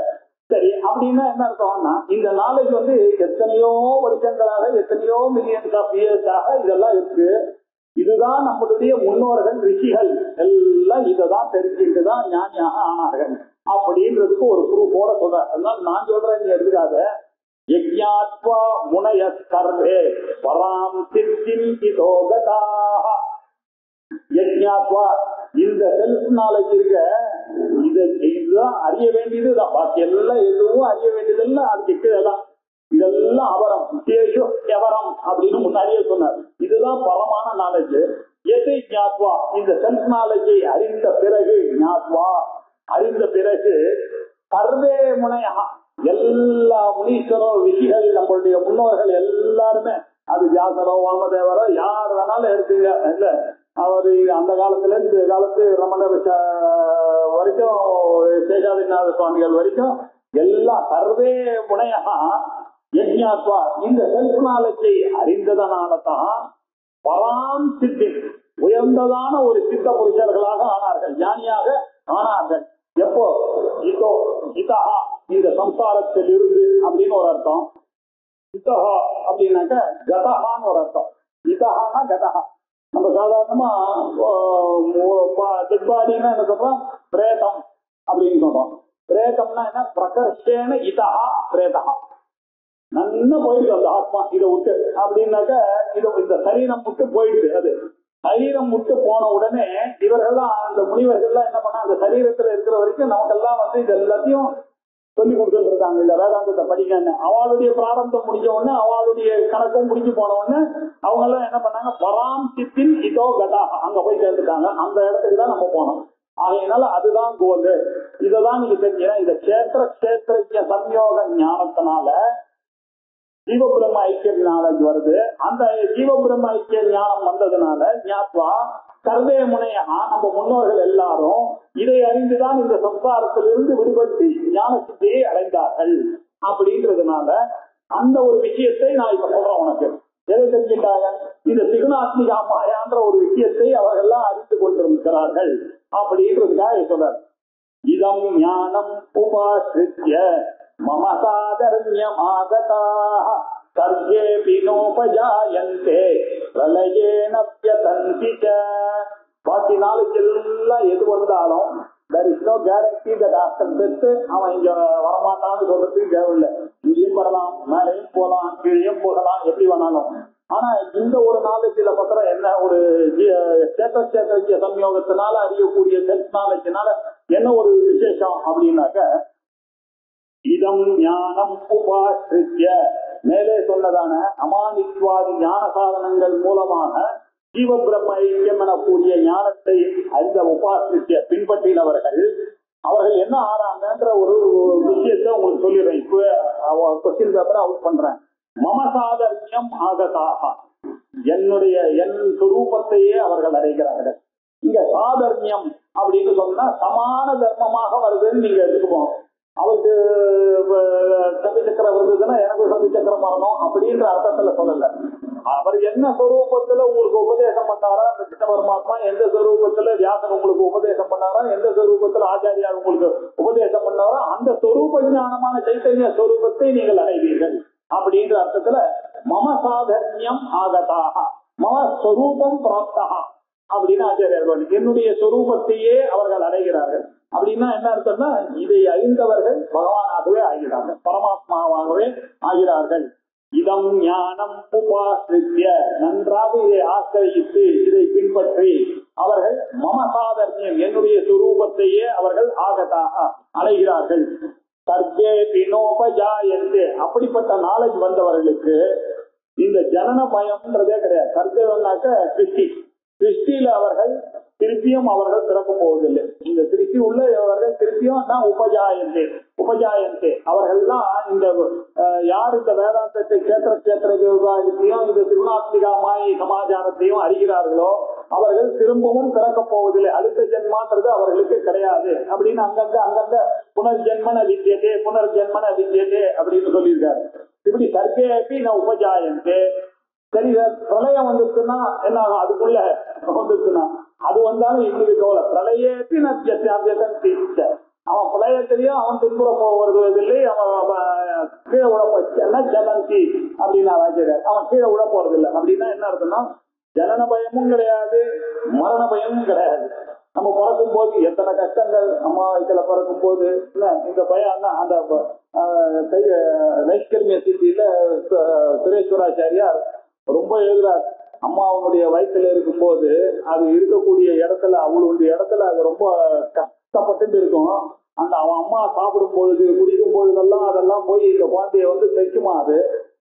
சரி, அப்படின்னா என்ன அர்த்தம்னா இந்த நாலேஜ் வந்து எத்தனையோ வருஷங்களாக, எத்தனையோ மில்லியன்ஸ் ஆஃப் இயர்ஸாக இதெல்லாம் இருக்கு. இதுதான் நம்மளுடைய முன்னோர்கள் ரிஷிகள் எல்லாம் இதைதான் தெரிஞ்சுட்டுதான் ஞானியாக ஆனார்கள் அப்படின்றதுக்கு ஒரு ப்ரூஃபோட சொல்ற. அதனால நான் சொல்றேன், நீ எடுத்துக்காத. யஜ்ஞாத்வா முனய சர்வே பராம் சித்திம் இதோகதாக. யஜ்ஞாத்வா இந்த செல்ஃப் நாலேஜ் இருக்க, இதுதான் அறிய வேண்டியது தான். பாக்கி எல்லாம் எதுவும் அறிய வேண்டியது இல்லை. அதுக்கு கீழதான் இதெல்லாம் அவரம் விசேஷ எவரம் அப்படின்னு முன்னாடியே சொன்னார். இதுதான் பரமான நாலேஜ். எதை ஞாத்வா இந்த செல்ஃப் நாலேஜை அறிந்த பிறகு, ஞாத்வா அறிந்த பிறகு, சர்வே முனையா எல்லா முனீஸ்வரோ ரிஷிகள் நம்மளுடைய முன்னோர்கள் எல்லாருமே, அது வியாசரோ வாமதேவரோ யார் வேணாலும் எடுத்துங்க. இல்ல அவர் அந்த காலத்துல இந்த காலத்து ரமணர் வரைக்கும், சேஷாதிநாத சுவாமிகள் வரைக்கும் எல்லா சர்வே முனையா யஜ்ஞாத்வா இந்த செல்ஃப் நாலேஜை அறிந்ததனாலதான் பராம் சித்தி உயர்ந்ததான ஒரு சித்த புருஷர்களாக ஆனார்கள், ஞானியாக ஆனார்கள். எப்போ? இதோ இதஹா இந்த சம்சாரத்தில் இருந்து அப்படின்னு ஒரு அர்த்தம். இதஹா அப்படின்னாக்க கதஹான்னு ஒரு அர்த்தம். இதஹானா கதஹா. நம்ம சாதாரணமா டெட் பாடின்னா என்ன சொல்றோம்? பிரேதம் அப்படின்னு சொல்றோம். பிரேதம்னா என்ன? பிரகர்ஷேன இதஹா பிரேதஹா. நல்லா போயிடுது அந்த ஆத்மா இதை விட்டு அப்படின்னாக்க, இது இந்த சரீரம் விட்டு போயிடுது. அது சரீரம் விட்டு போன உடனே இவர்கள்லாம், அந்த முனிவர்கள்லாம் என்ன பண்ணா, அந்த சரீரத்துல இருக்கிற வரைக்கும் நமக்கெல்லாம் வந்து இது எல்லாத்தையும் சொல்லி கொடுத்துட்டு இருக்காங்க இல்ல வேதாந்தத்தை படிக்கன்னு. அவளுடைய பிராரம்பம் முடிஞ்ச உடனே அவளுடைய கணக்கும் முடிஞ்சு போன உடனே அவங்க எல்லாம் என்ன பண்ணாங்க, பராம் சித்தின் இதோ கதா அங்க போய் சேர்ந்துட்டாங்க. அந்த இடத்துக்கு தான் நம்ம போனோம். அதனால அதுதான் கோல். இததான் நீங்க தெரிஞ்சீங்கன்னா இந்த கஷேத்திர சம்யோக ஞானத்தினால ஜீவ பிரம்ம ஐக்கிய நாலேஜ் வருது. அந்த ஜீவ பிரம்ம ஐக்கிய ஞானம் வந்ததுனால ஞாத்வா சர்வே முனையா நம்ம முன்னோர்கள் எல்லாரும் இதை அறிந்துதான் இந்த சம்சாரத்திலிருந்து விடுபட்டு ஞான சித்தியை அடைந்தார்கள். அப்படின்றதுனால அந்த ஒரு விஷயத்தை நான் இப்ப சொல்றேன் உனக்கு. எதை தெரிஞ்சிட்டாங்க? இந்த திகுணாத்மிகா மாயான்ற ஒரு விஷயத்தை அவர்கள் அறிந்து கொண்டிருக்கிறார்கள் அப்படின்றதுக்காக சொல்றார். இதம் ஞானம் உபாசித்ய மம சாதர்மியமாகதாஹ சர்வேபி நோபஜாயந்தே பிரளயேன வ்யதந்தி ச. பாக்கி நாளைக்கு எல்லாம் எது வந்தாலும் there is no guarantee that after death அவன் இங்க வரமாட்டான்னு சொல்றதுக்கு தேவையில்லை. இங்கேயும் வரலாம், மேலையும் போகலாம், கீழையும் போகலாம், எப்படி வேணாலும். ஆனா இந்த ஒரு நாளைக்குல பத்திர என்ன ஒரு கஷேத்திர சம்யோகத்தினால அறியக்கூடிய செல்ஃப் நாலேஜ்னால என்ன ஒரு விசேஷம் அப்படின்னாக்க, இதம் ஞானம் உபாசித்ய மேலே சொன்னதான அமானித்வாதி ஞான சாதனங்கள் மூலமாக ஜீவ பிரம்ம ஐக்கியம் எனக்கூடிய ஞானத்தை அந்த உபாசித்ய பின்பற்றினவர்கள் அவர்கள் என்ன ஆறாங்கன்ற ஒரு விஷயத்தை உங்களுக்கு சொல்லிடுறேன். இப்போ கொஸ்டின் பேப்பரை அவுட் பண்றேன். மம சாதர்மியம் ஆகதாக என் சுரூபத்தையே அவர்கள் அடைகிறார்கள். இங்க சாதர்மியம் அப்படின்னு சொன்னா சமான தர்மமாக வருதுன்னு நீங்க எடுத்துக்குவோம். அவருக்கு சபி சக்கரம் வருதுன்னா எனக்கு சபி சக்கரம் வரணும் அப்படின்ற அர்த்தத்துல சொல்லல. அவர் என்ன ஸ்வரூபத்துல உங்களுக்கு உபதேசம் பண்ணாரா அந்த கிருஷ்ண பரமாத்மா, எந்த ஸ்வரூபத்துல வியாசன் உங்களுக்கு உபதேசம் பண்ணாரா, எந்த ஸ்வரூபத்துல ஆச்சாரியார் உங்களுக்கு உபதேசம் பண்ணாரோ அந்த ஸ்வரூப ஞானமான சைத்தன்ய ஸ்வரூபத்தை நீங்கள் அடைவீர்கள் அப்படின்ற அர்த்தத்துல மம சாதர்மியம் ஆகதாக மம ஸ்வரூபம் பிராப்தா அப்படின்னு ஆச்சாரியார் என்னுடைய ஸ்வரூபத்தையே அவர்கள் அடைகிறார்கள். அப்படின்னா என்ன அர்த்தம்னா இதை அறிந்தவர்கள் பகவானாகவே ஆகிறார்கள், பரமாத்மாவாகவே ஆகிறார்கள். இதம் ஞானம் உபாசித்ய நன்றாக இதை ஆசிரியித்து இதை பின்பற்றி அவர்கள் மம சாதர்மியம் என்னுடைய சுரூபத்தையே அவர்கள் ஆகதாக அடைகிறார்கள். சர்வே பினோபஜாயந்தே அப்படிப்பட்ட நாலேஜ் வந்தவர்களுக்கு இந்த ஜனன பயம்ன்றதே கிடையாது. சர்வேனாக்க கிருஷ்டியில அவர்கள் திருப்பியும் அவர்கள் பிறக்க போவதில்லை. இந்த திருப்தி உள்ள அவர்கள் திருப்பியும் தான் உபஜாயந்தே அவர்கள்லாம் இந்த யார் இந்த வேதாந்தத்தை கேத்திர விவகாரத்தையும் இந்த திருநாத்மிகா மாயை சமாச்சாரத்தையும் அறிகிறார்களோ அவர்கள் திரும்பவும் பிறக்க போவதில்லை. அடுத்த ஜென்மான்றது அவர்களுக்கு கிடையாது அப்படின்னு அங்கங்க புனர்ஜென்மன வித்யதே அப்படின்னு சொல்லியிருக்காரு. இப்படி சர்க்கேபி நான் உபஜாயந்தே. சரி சார், பிரளயம் வந்துச்சுன்னா என்ன ஆகும்? அதுக்குள்ள வந்துச்சுன்னா அது வந்தாலும் எங்களுக்கு கவலை. பிரளயேபி அவன் பிரளயத்திலையும் அவன் துன்புற வருவதில்லை, அவன் கீழே உழப்ப ஜலந்தி அப்படின்னு ஆச்சாரியார். அவன் கீழே உழ போறதில்லை. அப்படின்னா என்ன அர்த்தம்னா ஜனன பயமும் கிடையாது, மரண பயமும் கிடையாது. நம்ம பிறக்கும் போது எத்தனை கஷ்டங்கள், அம்மா வயிற்றுல பிறக்கும் போது இந்த பயம் தான். அந்த நைஷ்கர்மிய சித்தியில சுரேஸ்வராச்சாரியார் ரொம்ப எழுதுறார். அம்மா அவனுடைய வயிற்றுல இருக்கும்போது அது இருக்கக்கூடிய இடத்துல அவளுடைய இடத்துல அது ரொம்ப கஷ்டப்பட்டு இருக்கும். அந்த அவன் அம்மா சாப்பிடும் பொழுது குடிக்கும் பொழுதெல்லாம் அதெல்லாம் போய் இந்த குழந்தைய தைக்குமா, அது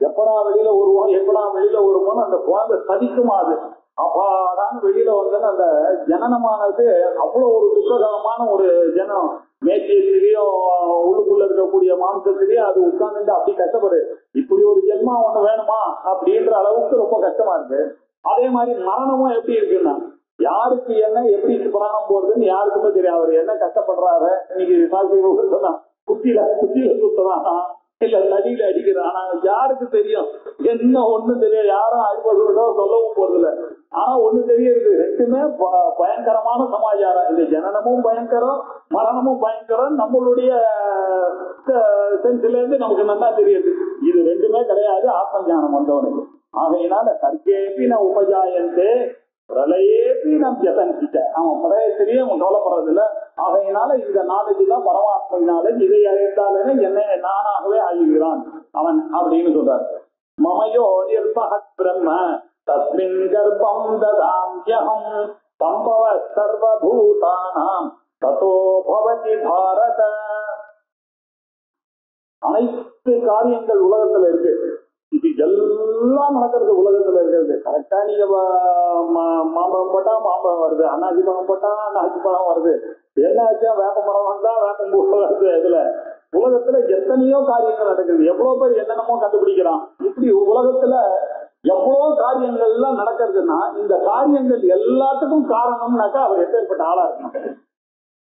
எப்படா வெளியில வருவோம் அந்த குழந்தை சதிக்குமா, அது அப்பாடான்னு வெளியில வந்தோன்னு அந்த ஜனனமானது அவ்வளவு ஒரு துக்ககரமான ஒரு ஜனம். மேத்தியத்திலையும் உள்ளுக்குள்ள இருக்கக்கூடிய மாம்சத்திலையும் அது உட்கார்ந்து அப்படி கஷ்டப்படு. இப்படி ஒரு ஜென்மா ஒண்ணு வேணுமா அப்படின்ற அளவுக்கு ரொம்ப கஷ்டமா இருக்கு. அதே மாதிரி மரணமும் எப்படி இருக்குன்னா யாருக்கு என்ன எப்படி பிராணம் போறதுன்னு யாருக்குமே தெரியும். அவர் என்ன கஷ்டப்படுறாரு இன்னைக்கு சொன்னா குத்தியில சுத்ததான் இல்ல தடியில அடிக்கிறான், யாருக்கு தெரியும்? என்ன ஒண்ணு தெரியும், யாரும் அடிபடுறதோ சொல்லவும் போறதில்ல. ஆனா ஒண்ணு தெரியுது, ரெண்டுமே பயங்கரமான சமாச்சாரம். இந்த ஜனனமும் பயங்கரம், மரணமும் பயங்கரம். நம்மளுடைய சென்ஸ்ல இருந்து நமக்கு நல்லா தெரியுது. இது ரெண்டுமே கிடையாது ஆத்ம ஞானம் வந்தவனுக்கு. ஆகையினால சர்க்கேபி ந உபஜாயந்தே பிரளயேபி நம் ஜதந்திட்ட. அவன் பிரளயத்திலேயே அவன் கவலைப்படுறது இல்லை. ஆகையினால இந்த நாலேஜ் தான் பரமாத்மா நாலேஜ். இதை அறிந்தாலே என்னை நானாகவே ஆகிறான் அவன் அப்படின்னு சொல்றாரு. மமயோ நிர்மஹத் பிரம்ம தஸ்மின் கர்ப்பம் ததாம்யஹம் சம்பவ சர்வபூதானாம் ததோ பவதி பாரத. அனைத்து காரியங்கள் உலகத்துல இருக்கு. இது எல்லாம் நடக்கிறது உலகத்துல இருக்கிறது. கரெக்டா நீங்க மாம்பழம் போட்டா மாம்பழம் வருது, அன்னாசி பழம் போட்டா அன்னாசி பழம் வருது, என்ன ஆச்சா வேப்ப மரம் வந்தா வேப்பம்பூ வருது. இதுல உலகத்துல எத்தனையோ காரியங்கள் நடக்குது. எவ்வளவு பேர் என்னென்னமோ கண்டுபிடிக்கிறான். இப்படி உலகத்துல எவ்வளவு காரியங்கள் எல்லாம் நடக்கிறதுன்னா இந்த காரியங்கள் எல்லாத்துக்கும் காரணம்னாக்கா அவர் எப்பேற்பட்ட ஆளா இருக்கணும்.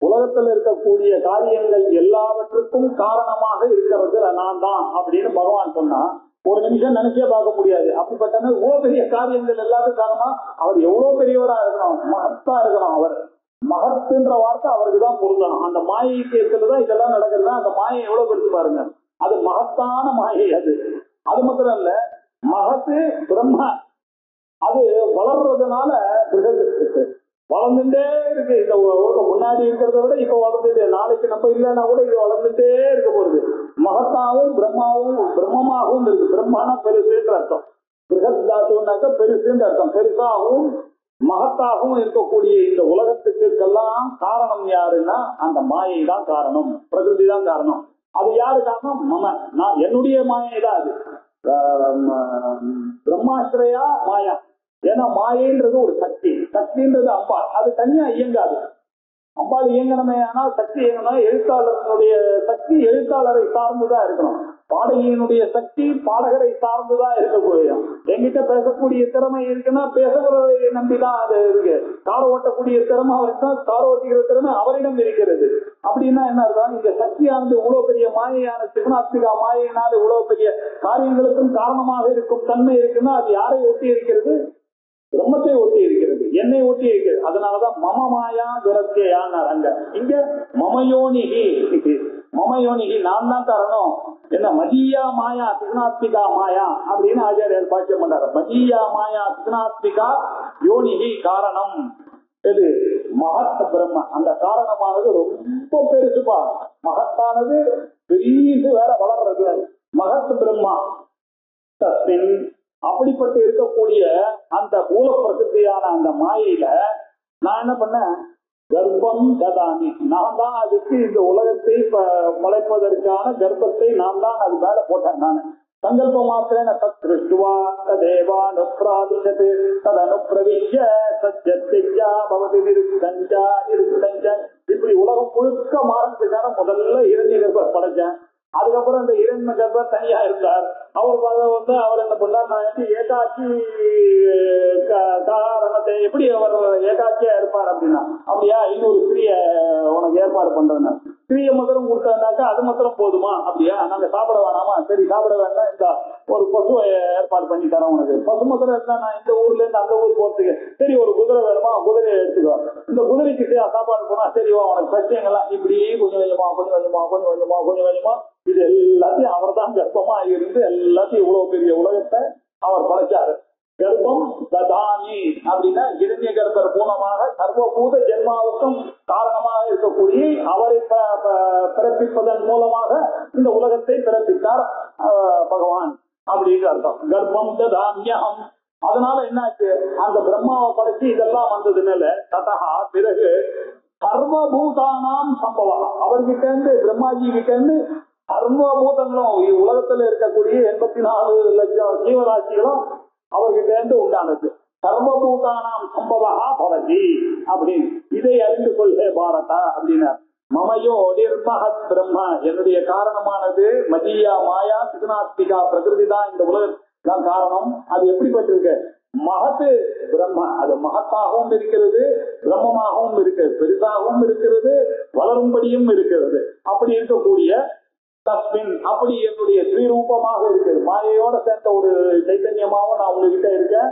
உலகத்துல இருக்கக்கூடிய காரியங்கள் எல்லாவற்றுக்கும் காரணமாக இருக்கிறது நான் தான் அப்படின்னு பகவான் சொன்னா ஒரு நிமிஷம் நினைச்சே பார்க்க முடியாது. அப்படிப்பட்ட இவ்வளவு பெரிய காரியங்கள் எல்லாத்துக்கும் காரணமா அவர் எவ்வளவு பெரியவரா இருக்கணும், மகத்தா இருக்கணும். அவர் மகத்துன்ற வார்த்தை அவருக்கு தான் பொருந்தணும். அந்த மாயைக்கு இருக்கிறதுதான் இதெல்லாம் நடக்கிறதா. அந்த மாயை எவ்வளவு பெருசு பாருங்க. அது மகத்தான மாயை. அது மாத்திரம் இல்ல, மகத்து பிரம்மா அது வளர்றதுனால வளர்ந்துட்டே இருக்கு. இந்த முன்னாடி இருக்கிறத விட இப்ப வளர்ந்துட்டு, நாளைக்கு நம்ம இல்லைன்னா கூட இது வளர்ந்துட்டே இருக்க போகுது. மகத்தாவும் பிரம்மமாகவும் இருக்கு. பிரம்மானா பெருசுன்ற அர்த்தம், பிருகத் தாத்துனாக்க பெருசுன்ற அர்த்தம். பெருசாகவும் மகத்தாகவும் இருக்கக்கூடிய இந்த உலகத்துக்கெல்லாம் காரணம் யாருன்னா அந்த மாயை தான் காரணம், பிரகிருதி தான் காரணம். அது யாரு காரணம்? மம, நான் என்னுடைய மாயை தான். அது பிரம்மாஸ்திரையா மாயா. ஏன்னா மாயைன்றது ஒரு சக்தி, சக்தின்றது அம்பாள். அது தனியா இயங்காது. அம்பாள் இயங்கணுமே ஆனால் சக்தி இயங்கணும். எழுத்தாளர்களுடைய சக்தி எழுத்தாளரை சார்ந்துதான் இருக்கணும். பாடகியினுடைய சக்தி பாடகரை சார்ந்துதான் இருக்கக்கூடிய. என்கிட்ட பேசக்கூடிய திறமை இருக்குன்னா பேசுகிறவரை நம்பிதான் அது இருக்கு. கார் ஓட்டக்கூடிய திறமை அவருக்கு, கார் ஓட்டுகிற திறமை அவரிடம் இருக்கிறது. அப்படின்னா என்ன அர்த்தம்? இந்த சக்தியானது இவ்வளவு பெரிய மாயையான சிவனாத்மிகா மாயினால் இவ்வளவு பெரிய காரியங்களுக்கும் காரணமாக இருக்கும் தன்மை இருக்குன்னா அது யாரை ஒட்டி இருக்கிறது? பிரம்மத்தை ஒட்டி இருக்கிறது, என்னை ஒட்டி இருக்கிறது. அதனாலதான் மம மாயா துரத்தியான் அங்க. இங்க மமயோனிகி, மமயோனிகி நான் தான் காரணம். என்ன மஜியா மாயா திக்னாத்மிகா மாயா அப்படின்னு ஆச்சாரியார் பாக்கியம் பண்றாரு. மஜியா மாயா திக்னாத்மிகா யோனிகி காரணம். எது? மகத் பிரம்ம. அந்த காரணமானது ரொம்ப பெருசுப்பா. மகத்தானது பெரிய வேற வளர்றது. மகத் பிரம்மா தஸ்மின். அப்படிப்பட்டு இருக்கக்கூடிய அந்த மூல பிரகிருதியான அந்த மாயையில நான் என்ன பண்ணேன்? கர்ப்பம் ததாமி. நான் தான் அதுக்கு இந்த உலகத்தை படைப்பதற்கான கர்ப்பத்தை நான் தான் அது மேல போட்டேன். நான் சங்கல்ப மாத்திரேன தத் திருஷ்டுவா ததேவானுப்ராதிஷத் ததனுப்ரவிஷ்ய சத்யத்யா பவதி நிருத்தஞ்சா நிருத்தஞ்சா. இப்படி உலகம் முழுக்க மாறதுக்கான முதல்ல இரண்ய கர்ப்பர் படைச்சேன். அதுக்கப்புறம் இந்த இரண்ய கர்ப்பர் தனியா இருந்தார். அவர் அவர் என்ன பண்ணார்? நான் ஏகாட்சி காரணத்தை எப்படி அவர் ஏகாட்சியா இருப்பார் அப்படின்னா, அப்படியா இன்னொரு ஸ்திரிய உனக்கு ஏற்பாடு பண்றேன்னு ஸ்திரிய மாத்திரம் கொடுத்தாக்கா அது மாத்திரம் போதுமா? அப்படியா நாங்க சாப்பிட வேணாமா? சரி சாப்பிட வேண்டாம், இந்த ஒரு பசுவை ஏற்பாடு பண்ணி தரேன் உனக்கு. பசு மாத்திரம் இருந்தா நான் இந்த ஊர்ல இருந்து அந்த ஊர் போறதுக்கு சரி ஒரு குதிரை வேணுமா? குதிரையை எடுத்துக்கோ. இந்த குதிரைக்கு சாப்பாடு போனா சரிவா உனக்கு பிரச்சனைகள்லாம் இப்படி கொஞ்சம் கொஞ்சமா கொஞ்சம் கொஞ்சமா கொஞ்சம் கொஞ்சமா கொஞ்சம் கொஞ்சமா இது எல்லாத்தையும் அவர் தான் கர்ப்பமா இருந்து எல்லாத்தையும் இவ்வளவு பெரிய உலகத்தை அவர் படைச்சாரு. கர்ப்பம் ததாமி அப்படின்னா இரண்ய கர்ப்பர் மூலமாக சர்வபூத ஜென்மாவுக்கும் காரணமாக இருக்கக்கூடிய அவரை பிறப்பிப்பதன் மூலமாக இந்த உலகத்தை பிறப்பித்தார் பகவான் அப்படின்னு அர்த்தம். கர்ப்பம் ததாமியம். அதனால என்னாச்சு? அந்த பிரம்மாவை படைச்சு இதெல்லாம் வந்ததுனால ததா பிறகு சர்வபூதானாம் சம்பவம். அவர்கிட்ட இருந்து பிரம்மாஜி கிட்ட இருந்து சர்வபூதங்களும் உலகத்துல இருக்கக்கூடிய 84 லட்சம் ஜீவராசிகளும் அவர்கிட்ட இருந்து உண்டானது. சர்வபூதானாம் சம்பவா பவதி அப்படின்னு இதை அறிந்து கொள்கே பாரதா அப்படின்னா. மமயோ நிர்மஹத் பிரம்மா. என்னுடைய காரணமானது மஜியா மாயா திக்னாத்மிகா பிரகிருதி தான் இந்த உலகம் காரணம். அது எப்படிப்பட்டிருக்கு? மகத்து பிரம்ம. அது மகத்தாகவும் இருக்கிறது, பிரம்மமாகவும் இருக்கிறது, பெருசாகவும் இருக்கிறது, வளரும்படியும் இருக்கிறது. அப்படி இருக்கக்கூடிய தஸ்மின் அப்படி என்னுடைய ஸ்ரீரூபமாக இருக்கிறது. மாயையோட சேர்ந்த ஒரு சைத்தன்யமாகவும் நான் உங்ககிட்ட இருக்கேன்,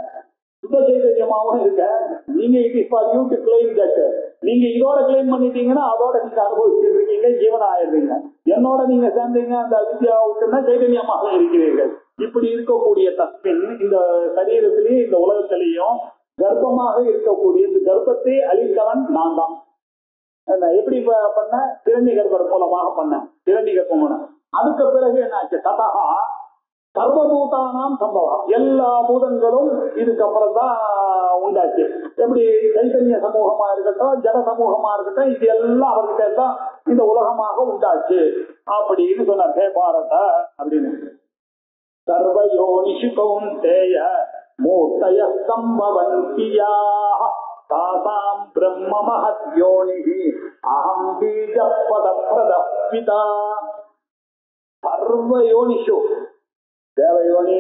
சுத்த சைத்தன்யமாகவும் இருக்கேன். நீங்க it is for you to claim that. நீங்க இதோட கிளைம் பண்ணிட்டீங்கன்னா அதோட நீங்க அனுபவிச்சுட்டு இருக்கீங்க, ஜீவனா ஆயிடுறீங்க. என்னோட நீங்க சேர்ந்தீங்க அந்த அவித்யாவுக்குன்னா சைத்தன்யமாக இருக்கிறீர்கள். இப்படி இருக்கக்கூடிய தஸ்மின் இந்த சரீரத்திலேயே இந்த உலகத்திலேயும் கர்ப்பமாக இருக்கக்கூடிய இந்த கர்ப்பத்தை அழித்தவன் நான் தான். எப்படி பண்ண? இரண்ய கர்ப்பர் மூலமாக பண்ண. இரண்ய கர்ப்பம். அதுக்கு பிறகு என்னாச்சு? ததா சர்வபூதானாம் சம்பவம். எல்லா பூதங்களும் இதுக்கப்புறம் தான் உண்டாச்சு. எப்படி? சைத்தன்ய சமூகமா இருக்கட்டும், ஜட சமூகமா இருக்கட்டும், இது எல்லாம் அவர்கிட்ட தான் இந்த உலகமாக உண்டாச்சு. அப்படின்னு சொன்னார். ஹே பாரதா அப்படின்னு. சர்வயோனிஷு கௌந்தேய மூர்த்தய சம்பவந்தியாஹ தாசாம் பிரம்ம மஹத் யோனிஹி அஹம் பீஜபத பிரதப்பிதா. சர்வயோனிஷு, தேவயோனி,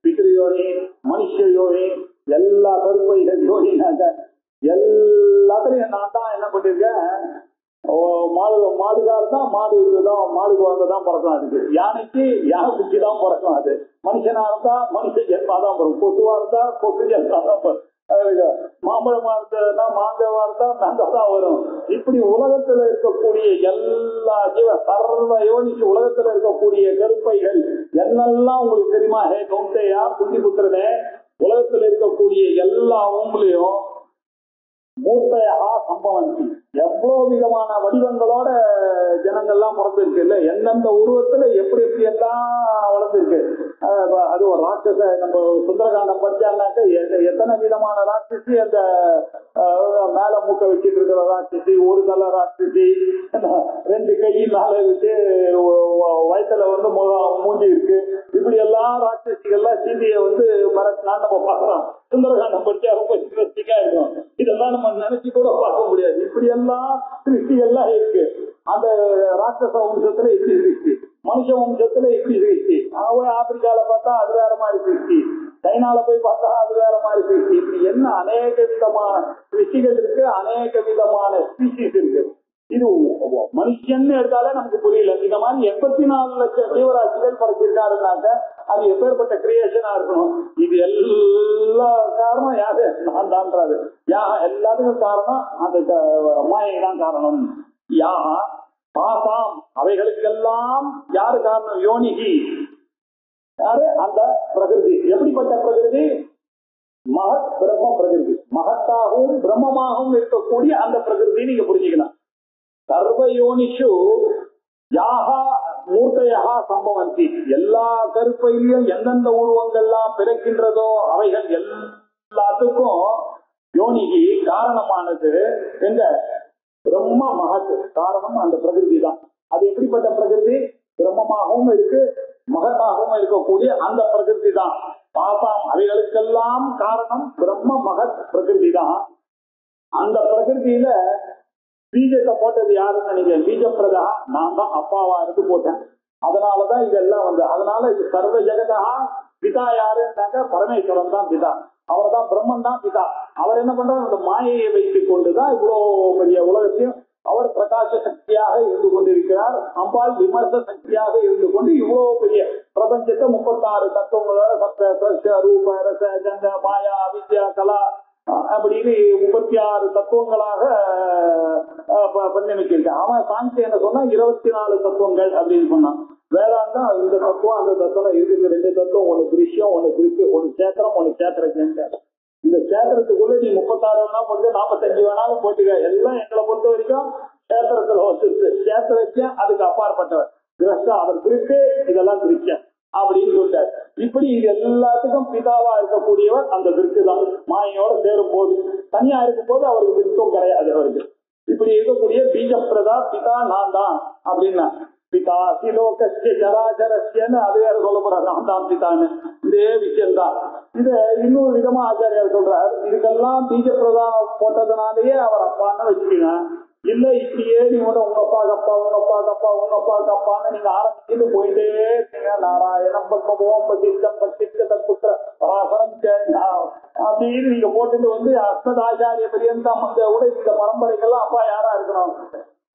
பித்ருயோனி, மனுஷ யோனி, எல்லா கருப்பைகள் யோனினாக்க எல்லாத்திலையும் நான் தான் என்ன பண்ணிருக்கேன், மாடுகார் தான் மாடு இருக்குதான், மாடு குழந்தை தான் பிறக்கும். அதுக்கு யானைக்கு யானை குச்சி தான் பிறக்கும். அது மனுஷனா இருந்தா மனுஷ ஜென்மா தான் பிறக்கும். கொசுவா இருந்தா கொசு ஜென்மா தான் பிறக்கும். மாம்பழமா இருந்ததுன்னா மாங்காவா இருந்தா மாங்காய் தான் வரும். இப்படி உலகத்துல இருக்கக்கூடிய எல்லா ஜீவ சர்வ யோனிக்கு உலகத்துல இருக்கக்கூடிய கருப்பைகள் என்னெல்லாம் உங்களுக்கு தெரியுமா? ஹே கௌந்தையா, புண்டி புத்திரனே, உலகத்துல இருக்கக்கூடிய எல்லா ஊம்புலையும் மூர்த்தையா சம்பவந்தி, எவ்வளவு விதமான வடிவங்களோட ஜனங்கள்லாம் பிறந்திருக்கு இல்ல, எந்தெந்த உருவத்துல எப்படி எப்படி எல்லாம் வளர்ந்துருக்கு. அது ஒரு ராட்சச, நம்ம சுந்தரகாண்டம் படிச்சாங்கன்னாக்க எத்தனை விதமான ராட்சசி, அந்த மேல மூக்க வச்சுட்டு இருக்கிற ராட்சசி, ஒரு தலை ராட்சசி, 2 கை மேல வச்சு வயசுல வந்து மூஞ்சி இருக்கு, இப்படி எல்லா ராட்சசிகள்லாம் சீதையை வந்து மரத்தினான்னு நம்ம பார்க்கலாம். சுந்தரகாண்டம் படிச்சா ரொம்ப இன்ட்ரெஸ்டிங்கா இருக்கும். இதெல்லாம் நம்ம நினைச்சு கூட பார்க்க முடியாது. இப்படி எல்லாம் சிருஷ்டிகள்லாம் இருக்கு. அந்த ராட்சச வம்சத்துல இப்படி சிருஷ்டி, மனுஷ வம்சத்துல இப்படி சிருஷ்டி, ஆப்பிரிக்கால பார்த்தா அது வேற மாதிரி சிருஷ்டி, சைனால போய் பார்த்தா அது வேற மாதிரி சிருஷ்டி. இப்படி என்ன அநேக விதமான சிருஷ்டிகள் இருக்கு, அநேக விதமான ஸ்பீசிஸ் இருக்கு. இது மனுஷன்னு எடுத்தாலே நமக்கு புரியல. இந்த மாதிரி 84 லட்சம் ஜீவராசிகள் படைச்சிருக்காருனாக்க அது எப்பேற்பட்ட கிரியேஷனா இருக்கணும். இது எல்லா காரணம் யாரு? நான் தான்றாரு. எல்லாத்துக்கும் காரணம் அந்த மாயை தான் காரணம். யாஹா பாசாம், அவைகளுக்கெல்லாம் யாரு காரணம்? யோனிகி, யாரு? அந்த பிரகிருதி. எப்படிப்பட்ட பிரகிருதி? மகத் பிரம்ம பிரகிருதி. மகத்தாகவும் பிரம்மமாகவும் இருக்கக்கூடிய அந்த பிரகிருதி நீங்க புரிஞ்சுக்கணும். சர்வயோனிஷு யாஹா மூர்த்தையா சம்பவந்தி, எல்லா கருப்பையிலும் எந்தெந்த உருவங்கள்லாம் பிறக்கின்றதோ அவைகள் எல்லாத்துக்கும் யோனிகி காரணமானது எங்க? பிரம்ம மகத். காரணம் அந்த பிரகிருதி தான். அது எப்படிப்பட்ட பிரகிருதி? பிரம்மமாகவும் இருக்கு, மகத்தாகவும் இருக்கக்கூடிய அந்த பிரகிருதி தான். பாசாம், அவைகளுக்கெல்லாம் காரணம் பிரம்ம மகத் பிரகிருதி தான். அந்த பிரகிருதியில பீஜத்தை போட்டது யாருன்னு நினைக்கிறேன்? பீஜப்பிரதா நான் தான், அப்பாவா இருந்து போட்டேன். அதனாலதான் இதெல்லாம் வந்து, அதனால இது சர்வ ஜெகதா பிதா யாருன்னாக்க பரமேஸ்வரன் தான் பிதா. அவர் தான் பிரம்மன் தான் பிதா. அவர் என்ன பண்றாரு? அந்த மாயையை வைத்துக் கொண்டுதான் இவ்வளவு பெரிய உலகத்தையும் அவர் பிரகாச சக்தியாக இருந்து கொண்டிருக்கிறார். அம்பாள் விமர்ச சக்தியாக இருந்து கொண்டு இவ்வளவு பெரிய பிரபஞ்சத்தை 36 தத்துவங்களோட சப்த ஸ்பர்ஷ ரூப ரச கந்த மாயா வித்யா கலா அப்படின்னு 36 தத்துவங்களாக பரிணமிச்சிருக்கேன். அவன் சாங்கிய என்ன சொன்னா 24 தத்துவங்கள் அப்படின்னு சொன்னான். வேதாந்தம் இந்த தத்துவம் அந்த தத்துவம் இருக்குது. 2 தத்துவம், ஒண்ணு திருஷ்யம், ஒண்ணு திருக்கு, ஒண்ணு சேத்திரம், ஒண்ணு சேத்திர. இந்த சேத்திரத்துக்குள்ள நீ 36 வேணா போட்டு 45 வேணாலும் போட்டுக்க. எல்லாம் எங்களை பொறுத்த வரைக்கும் சேத்திரத்துல வச்சுட்டு சேத்திரச்சேன் அதுக்கு அப்பாற்பட்டவர் கிரஸ்டா, அவர் திருக்கு, இதெல்லாம் திருச்சேன் அப்படின்னு சொல்லிட்டார். இப்படி இது எல்லாத்துக்கும் பிதாவா இருக்கக்கூடியவர் அந்த திருக்கு தான். மாயோட சேரும் போது, தனியா இருக்கும் போது அவருக்கு திருத்தம் கிடையாது அவருக்கு. இப்படி இருக்கக்கூடிய பீஜப்பிரதா பிதா நான் தான் அப்படின்னா, பிதா சிலோகஸ்ய ஜராஜரஸ்யன்னு அது வேற சொல்ல போறாரு. நான் தான் பிதான்னு இதே விஷயம்தான். இத இன்னொரு விதமா ஆச்சாரியார் சொல்றார். இதுக்கெல்லாம் பீஜப்பிரதா போட்டதுனாலேயே அவர் அப்பான்னு வச்சுக்கீங்க. இல்ல இப்படியே நீங்க உங்க அப்பாவுக்கு அப்பா, உங்க அப்பாவுக்கு அப்பா, உங்க அப்பாவுக்கு அப்பான்னு நீங்க ஆரம்பிச்சுட்டு போயிட்டே இருக்கீங்க. நாராயணம் பத்மபோம் பசித்தம் பசித்த தப்புத்திர பராசரம் அப்படின்னு நீங்க போட்டுட்டு வந்து அஸ்மதாச்சாரிய பரியந்தம் அந்த கூட இந்த பரம்பரைகள்லாம் அப்பா யாரா இருக்கணும்.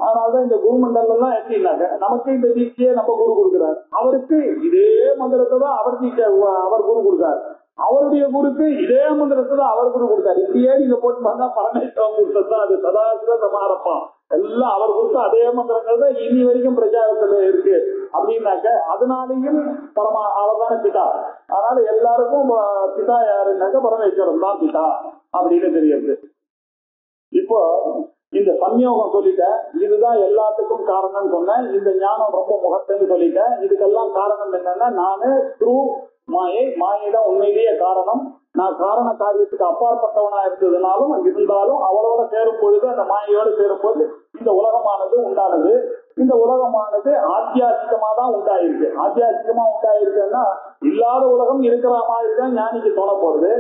அதனாலதான் இந்த குருமண்டல் எல்லாம் எப்படின்னாக்க நமக்கு இந்த தீட்சையை நம்ம குரு கொடுக்கிறார். அவருக்கு இதே மந்திரத்தை தான் அவர் தீட்சை அவர் குரு கொடுத்தார். அவருடைய குருக்கு இதே மந்திரத்தை தான் அவர் குரு கொடுத்தாரு. இப்படியே நீங்க போட்டு பார்த்தா பரமேஸ்வரன் கொடுத்தா அது சதாசிவ சமாரப்பம் எல்லாம் அவர் கொடுத்த அதே மந்திரங்கள் தான் இனி வரைக்கும் பிரச்சாரத்துல இருக்கு அப்படின்னாக்க அதனாலையும் அவர் தானே பிதா. அதனால எல்லாருக்கும் பிதா யாருன்னாக்க பரமேஸ்வரன் தான் பிதா அப்படின்னு தெரியுது. இப்போ இந்த சம்யோகம் சொல்லிட்டேன், இதுதான் எல்லாத்துக்கும் காரணம் சொன்னேன். இந்த ஞானம் ரொம்ப முகத்தன்னு சொல்லிட்டேன். இதுக்கெல்லாம் காரணம் என்னன்னா நானு த்ரூ மாயை தான் உண்மையிலேயே காரணம். நான் காரண காரியத்துக்கு அப்பாற்பட்டவனா இருந்தாலும் அவளோட சேரும் பொழுது, அந்த மாயையோடு சேரும் போது இந்த உலகமானது உண்டானது. இந்த உலகமானது ஆத்தியாசிகமா தான் உண்டாயிருக்கு. ஆத்தியாசிகமா உண்டாயிருக்குன்னா இல்லாத உலகம் இருக்கிற மாதிரி தான் ஞானிக்கு தோண போறது.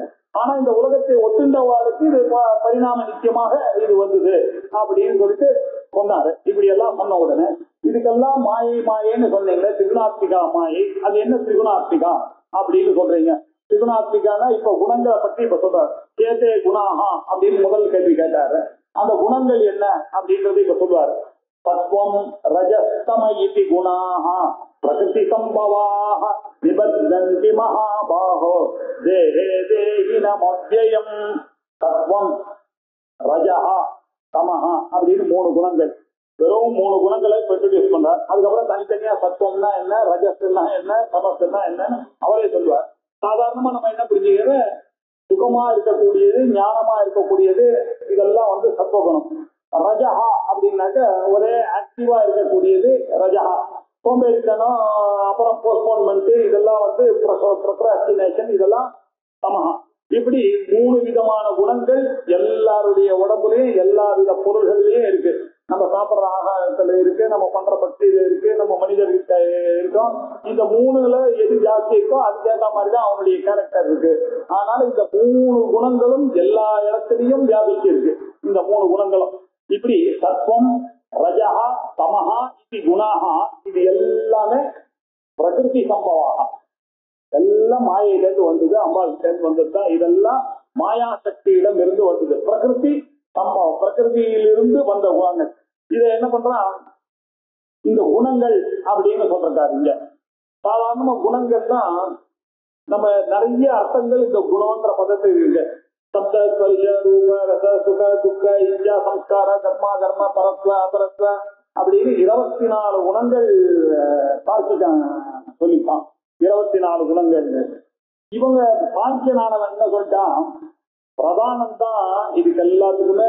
ஆனா இந்த உலகத்தை ஒத்துண்டவாளுக்கு இது பரிணாம நிச்சயமாக இது வந்தது அப்படின்னு சொல்லிட்டு சொன்னாரு. இப்படி எல்லாம் சொன்ன உடனே இதுக்கெல்லாம் மாயை மாயேன்னு சொன்னீங்க, திரிகுணாத்மிகா மாயை. அது என்ன திரிகுணாத்மிகா அப்படின்னு சொல்றீங்க? திரிகுணாத்மிகானா இப்ப குணங்களை பற்றி இப்ப சொல்றாரு. கேதே குணாஹா அப்படின்னு முதல் கேள்வி கேட்டாரு. அந்த குணங்கள் என்ன அப்படின்றது இப்ப சொல்லுவாரு. தத்துவம் ரஜஸ்தம இதி குணாஹா பிரகிருதி சம்பவாஹ நிபத்தந்தி மகாபாஹோ தேஹே தேஹினமவ்யயம். தத்துவம் ரஜஹா தமஹா அப்படின்னு 3 குணங்கள், வெறும் 3 குணங்களை இன்ட்ரோடியூஸ் பண்றார். அதுக்கப்புறம் தனித்தனியா சத்துவம்னா என்ன, ரஜஸ்னா என்ன, தமஸ்னா என்னன்னு அவரே சொல்லுவார். சாதாரணமா நம்ம என்ன புரிஞ்சுக்கிற, சுகமா இருக்கக்கூடியது, ஞானமா இருக்கக்கூடியது, இதெல்லாம் வந்து சத்துவகுணம். ரஜஹா அப்படின்னாக்க ஒரே ஆக்டிவா இருக்கக்கூடியது ரஜஹா. சோம்பேறித்தனம், அப்புறம் போஸ்ட்போன்மெண்ட், இதெல்லாம் வந்து ப்ரொக்ராஸ்டினேஷன், இதெல்லாம் தமஹா. இப்படி 3 விதமான குணங்கள் எல்லாருடைய உடம்புலயும் எல்லா வித பொருள்கள்லயும் இருக்கு. நம்ம சாப்பிடுற ஆகாரத்துல இருக்கு, நம்ம பண்ற பக்தியில இருக்கு, நம்ம மனிதர்கிட்ட இருக்கோம். இந்த 3ல எது ஜாஸ்தி இருக்கோ அதுக்கேற்ற மாதிரிதான் அவனுடைய கேரக்டர் இருக்கு. அதனால இந்த 3 குணங்களும் எல்லா இடத்துலயும் வியாபிச்சு இருக்கு. இந்த 3 குணங்களும் இப்படி சத்வம் ரஜஹா தமஹா இது குணாஹா, இது எல்லாமே பிரகிருதி சம்பவாக, எல்லாம் மாயையிலிருந்து வந்தது, அம்பாள் சேர்ந்து வந்ததுதான். இதெல்லாம் மாயா சக்தியிடம் இருந்து வந்தது. பிரகிருதி சம்பவம், பிரகிருதியிலிருந்து வந்த குணங்கள். இதை என்ன பண்றான், இந்த குணங்கள் அப்படின்னு சொல்றாரு. இங்க சாதாரணமா குணங்கள் தான் நம்ம நிறைய அர்த்தங்கள் இந்த குணம்ன்ற பதத்துக்கு இருக்கு. சப்த ஸ்பர்ஷ ரூப ரச சுக துக்க இச்சா சம்ஸ்கார கர்மா தர்ம பரத்வ அபரத்வ அப்படின்னு 24 குணங்கள் பார்த்துட்டான் சொல்லிப்பான். 24 குணங்கள். இவங்க பாக்கியனானவன் என்ன சொல்லிட்டான், பிரதானம் தான் இதுக்கு எல்லாத்துக்குமே,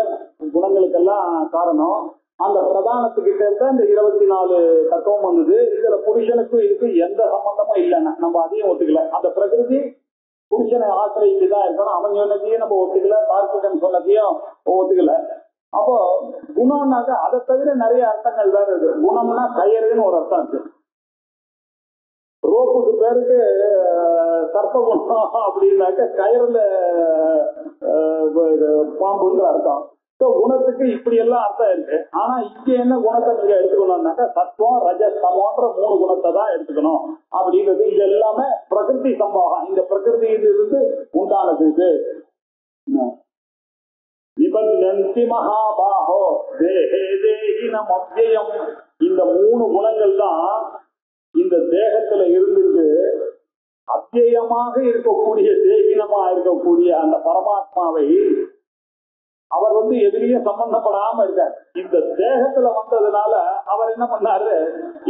குணங்களுக்கெல்லாம் காரணம். அந்த பிரதானத்துக்கிட்ட இருந்தா இந்த 24 தத்துவம் வந்தது. இதுல புருஷனுக்கும் இதுக்கு எந்த சம்பந்தமும் இல்லைன்னா நம்ம அதையும் ஒத்துக்கல. அந்த பிரகிருதி புருஷனை ஆசிரியத்துதான் இருக்கணும். அவன் சொன்னதையும் நம்ம ஒத்துக்கல, பார்த்திகன் சொன்னதையும் ஒத்துக்கல. அப்போ குணம்னாக்க அதை தவிர நிறைய அர்த்தங்கள் வேற இருக்கு. குணம்னா கயிறுன்னு ஒரு அர்த்தம் இருக்கு. ரோப்புக்கு பேருக்கு சர்ப்பகுணம் அப்படின்னாக்க கயிறுல பாம்புன்ற அர்த்தம். குணத்துக்கு இப்படி எல்லாம் அர்த்தம் இருக்கு. ஆனா இங்க என்ன குணத்தை நீங்க எடுத்துக்கணும்னாக்கா சத்துவம் ரஜஸ்தமோன்ற 3 குணத்தை தான் எடுத்துக்கணும் அப்படின்றது. இது எல்லாமே பிரகிருதி சம்பவம், இந்த பிரகிருதியிலிருந்து உண்டானது. இது நிபந்தந்தி மகாபாஹோ தேஹே தேஹினமவ்யயம். இந்த 3 குணங்கள் தான் இந்த தேகத்துல இருந்துட்டு அவ்யயமாக இருக்கக்கூடிய, தேகினமா இருக்கக்கூடிய அந்த பரமாத்மாவை அவர் வந்து எதிரியும் சம்பந்தப்படாம இருக்கார். இந்த தேகத்துல வந்ததுனால அவர் என்ன பண்ணாரு,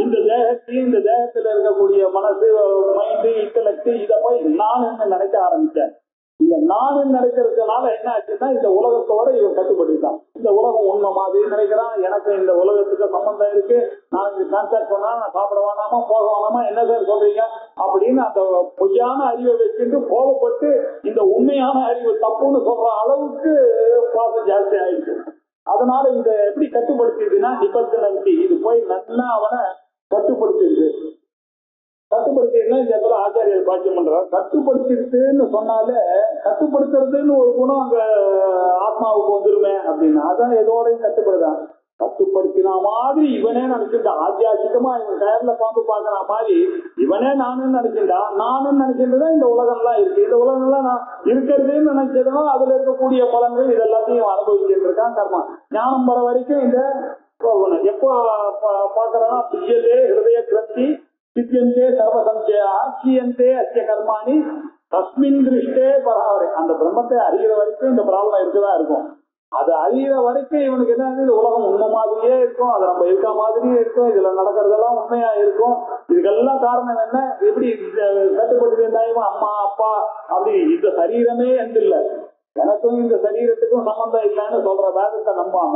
இந்த தேகத்தையும் இந்த தேகத்துல இருக்கக்கூடிய மனசு, மைண்டு, இன்டலெக்ட் இதை போய் நானுன்னு நினைக்க ஆரம்பிச்சார். இந்த நானு நினைக்கிறதுனால என்ன ஆச்சுன்னா இந்த உலகத்தோட இவன் கட்டுப்பட்டுட்டான். இந்த உலகம் உண்மை மாதிரி நினைக்கிறான். எனக்கு இந்த உலகத்துக்கு சம்பந்தம் இருக்கு, நான் இங்க கான்டாக்ட் பண்ணா நான் சாப்பிட வேணாமா, போக வேணாமா, என்ன சார் சொல்றீங்க அப்படின்னு அந்த பொய்யான அறிவை வச்சுட்டு கோபப்பட்டு இந்த உண்மையான அறிவு தப்புன்னு சொல்ற அளவுக்கு பாசம் ஜாஸ்தி ஆயிடுச்சு. அதனால இதை எப்படி கட்டுப்படுத்திடுதுன்னா நிபந்தனி, இது போய் நல்லா அவனை கட்டுப்படுத்திடுது. கட்டுப்படுத்தினா இந்த இடத்துல ஆச்சாரியர் பாக்கியம் பண்றார். கட்டுப்படுத்திடுதுன்னு சொன்னாலே கட்டுப்படுத்துறதுன்னு ஒரு குணம் அங்க ஆத்மாவுக்கு வந்துருமே அப்படின்னா அதான் எதோடையும் கட்டுப்படுதான். கட்டுப்படுத்தினா மாதிரி இவனே நினைச்சுட்டான். ஆத்தியாசிகமா இவன் கயர்ல பாம்பு பாக்குற மாதிரி இவனே நானுன்னு நினைச்சுட்டான். நானுன்னு நினைச்சிட்டுதான் இந்த உலகம்லாம் இருக்கு. இந்த உலகம்லாம் நான் இருக்கிறதுன்னு நினைச்சதுன்னா அதுல இருக்கக்கூடிய பலன்கள் இது எல்லாத்தையும் அனுபவிச்சுட்டு இருக்கான். கர்மா ஞானம் வர வரைக்கும் இந்த எப்போ பாக்குறான்னா பிஜ்யதே ஹிருதய கிரந்தி சித்தியந்தே சர்வசம்சயா கீயந்தே அத்திய கர்மாணி தஸ்மின் திருஷ்டே பராவரே. அந்த பிரம்மத்தை அறிகிற வரைக்கும் இந்த பிராப்ளம் இருக்குதான் இருக்கும். அது அறிகிற வரைக்கும் இவனுக்கு என்ன, இந்த உலகம் உண்மை மாதிரியே இருக்கும், அது நம்ம இருக்க மாதிரியே இருக்கும், இதுல நடக்கிறதெல்லாம் உண்மையா இருக்கும். இதுக்கெல்லாம் காரணம் என்ன, எப்படி கட்டுப்பட்டு இருந்தாயும் அம்மா அப்பா அப்படி இந்த சரீரமே என்று இல்லை, எனக்கும் இந்த சரீரத்துக்கும் சம்பந்தம் இல்லைன்னு சொல்ற வேதத்தை நம்பாம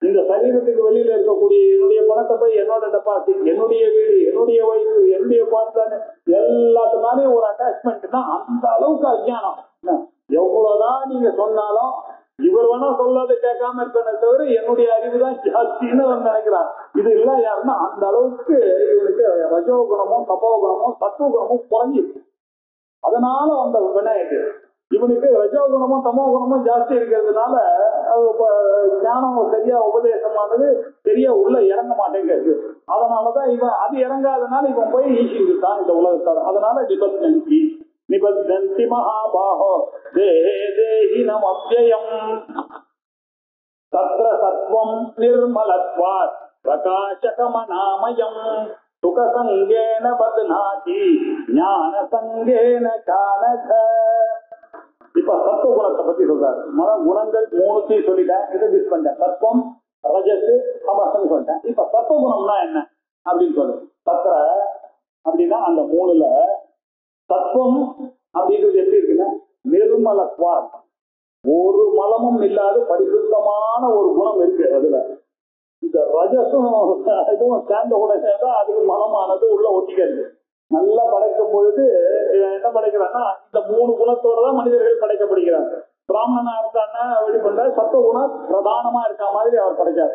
இந்த சரீரத்துக்கு வெளியில இருக்கக்கூடிய என்னுடைய பணத்தை போய் என்னோட டெபாசிட், என்னுடைய வீடு, என்னுடைய வயசு, என்னுடைய குழந்தை எல்லாத்துக்குமே ஒரு அட்டாச்மெண்ட்னா அந்த அளவுக்கு அஜ்ஞானம். எவ்வளவுதான் நீங்க சொன்னாலும் இவர் வேணா சொல்லாத கேட்காம இருப்பேனே தவிர என்னுடைய அறிவு தான் ஜாஸ்தின்னு நினைக்கிறான். இது இல்ல யாருன்னா அந்த அளவுக்கு இவனுக்கு ரஜோகுணமும் தபோகுணமும் சத்துவகுணமும் குறைஞ்சிருக்கு. அதனால வந்த வினை இது. இவனுக்கு ரஜோகுணமும் தமோ குணமும் ஜாஸ்தி இருக்கிறதுனால ஞானம் சரியா உபதேசமானது சரியா உள்ள இறங்க மாட்டேங்கிறது. அதனாலதான் இவன் அது இறங்காதனால இவன் போய் ஈசிக்கிட்டான் இந்த உலகத்தார். அதனால நிபத்தி மகாபாஹோ தேஹே தேஹினம் அவ்யயம் தத்ர சத்வம் நிர்மலத்வாத் பிரகாசகமநாமயம் சுகசங்கேன பத்னாதி ஞான சங்கேன கானக. இப்ப சத்துவ குணத்தை பத்தி சொல்றாரு. குணங்கள் மூணுத்தையும் சொல்லிட்டேன், இன்ட்ரோடியூஸ் பண்ணிட்டேன். சத்வம், ரஜஸ், தமஸ்ன்னு சொல்லிட்டேன். இப்ப சத்துவ குணம்னா என்ன அப்படின்னு சொல்லு. சத்திர அப்படின்னா அந்த மூணுல சத்துவம் அப்படின்றது எப்படி இருக்குன்னா நிர்மலத்வார், ஒரு மலமும் இல்லாத பரிசுத்தமான ஒரு குணம் இருக்கு அதுல. இந்த ரஜசும் இதுவும் சேர்ந்த கூட சேர்ந்தா அதுக்கு மலமானது உள்ள ஒட்டிக்கிறது. நல்லா படைக்கும் பொழுது என்ன படைக்கிறான்னா இந்த மூணு குணத்தோட தான் மனிதர்கள் படைக்கப்படுகிறாங்க. பிராமணனா இருக்கான்னா வெளிப்பட்ட சத்துவ குணம் பிரதானமா இருக்க மாதிரி அவர் படைச்சார்.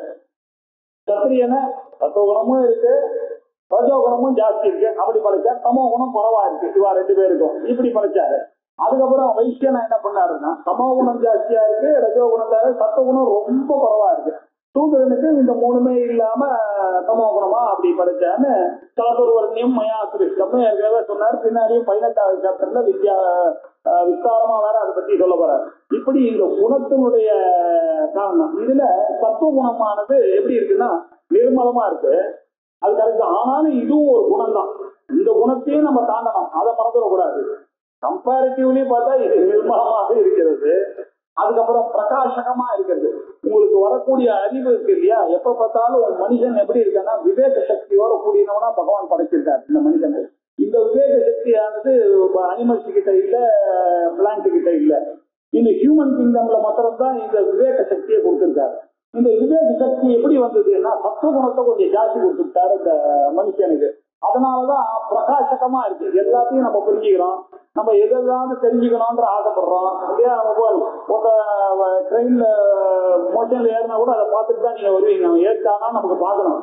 சத்திரியனை சத்துவ குணமும் இருக்கு, ரஜோகுணமும் ஜாஸ்தி இருக்கு, அப்படி படைச்சார். தமோ குணம் குறவா இருக்கு, இவா ரெண்டு பேருக்கும் இப்படி படைச்சாரு. அதுக்கப்புறம் வைசியனா என்ன பண்ணாருன்னா தமோ குணம் ஜாஸ்தியா இருக்கு, ரஜோகுணம் சத்துவ குணம் ரொம்ப குறவா இருக்கு. சூத்திரனுக்கு இந்த மூணுமே இல்லாம தமோ குணமா அப்படி படைச்சான்னு சாதுர்வர்ணியம் மயா சிருஷ்டம்னு ஏற்கனவே சொன்னார். பின்னாடியும் 18வது சாப்டர்ல விஸ்தாரமா வேற அதை பத்தி சொல்ல போறாரு. இப்படி இந்த குணத்தினுடைய காரணம் இதுல சத்துவ குணமானது எப்படி இருக்குன்னா நிர்மலமா இருக்கு, அது கரெக்ட். ஆனாலும் இதுவும் ஒரு குணம் தான். இந்த குணத்தையும் நம்ம தாண்டணும், அதை மறந்துடக்கூடாது. கம்பேரிட்டிவ்லி பார்த்தா இது நிர்மலமாக இருக்கிறது, அதுக்கப்புறம் பிரகாசகமா இருக்கிறது. உங்களுக்கு வரக்கூடிய அறிவு இருக்கு இல்லையா, எப்ப பார்த்தாலும் ஒரு மனுஷன் எப்படி இருக்கான்னா விவேக சக்தியோட கூடியவனா பகவான் படைச்சிருக்காரு. இந்த மனிதன் இந்த விவேக சக்தியானது அனிமல்ஸ் கிட்ட இல்ல, பிளான்ட் கிட்ட இல்ல. இந்த ஹியூமன் கிங்டம்ல மாத்திரம்தான் இந்த விவேக சக்தியை கொடுத்திருக்காரு. இந்த விவேக சக்தி எப்படி வந்ததுன்னா சத்துவ குணத்தை கொஞ்சம் ஜாஸ்தி கொடுத்துட்டாரு இந்த மனுஷனுக்கு. அதனாலதான் பிரகாசகமா இருக்கு. எல்லாத்தையும் நம்ம புரிஞ்சுக்கிறோம், நம்ம எதாவது தெரிஞ்சுக்கணும்ன்ற ஆசைப்படுறோம் இல்லையா. நம்ம ட்ரெயின்ல மோஷன்ல ஏறினா கூட அதை பார்த்துட்டு தான் நீங்க வருவீங்க. நம்ம ஏற்கானா நமக்கு பார்க்கணும்,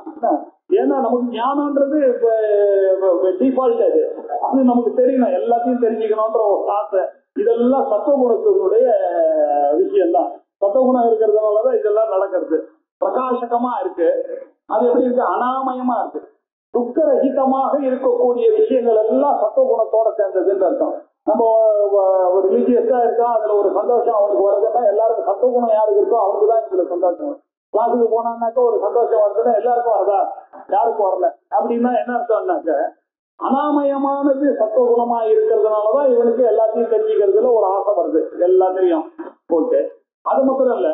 ஏன்னா நமக்கு ஞானம்ன்றது டிஃபால்ட். அது நமக்கு தெரியணும், எல்லாத்தையும் தெரிஞ்சுக்கணும்ன்ற ஒரு ஆசை. இதெல்லாம் சத்துவ குணத்தினுடைய விஷயம்தான். சத்துவ குணம் இருக்கிறதுனாலதான் இதெல்லாம் நடக்கிறது. பிரகாசகமா இருக்கு, அது எப்படி இருக்கு அனாமயமா இருக்கு. துக்கரகிதமாக இருக்கக்கூடிய விஷயங்கள் எல்லாம் சத்துவ குணத்தோட சேர்ந்ததுன்னு அர்த்தம். நம்ம ஒரு ரிலீஜியஸா இருக்கா, அதுல ஒரு சந்தோஷம் அவனுக்கு வருதுன்னா எல்லாருக்கும் சத்துவ குணம் யாருக்கு இருக்கோ அவனுக்கு தான் இதுல சந்தோஷம். கிளாஸுக்கு போனான்னாக்க ஒரு சந்தோஷம் வருதுன்னா எல்லாருக்கும் வருதா, யாருக்கும் வரல அப்படின்னா என்ன அர்த்தம்னாக்க அனாமயமானது சத்துவ குணமா இருக்கிறதுனாலதான் இவனுக்கு எல்லாத்தையும் தெரிஞ்சுக்கிறதுல ஒரு ஆசை வருது, எல்லாத்தையும் போட்டு. அது மாத்திரம் இல்ல,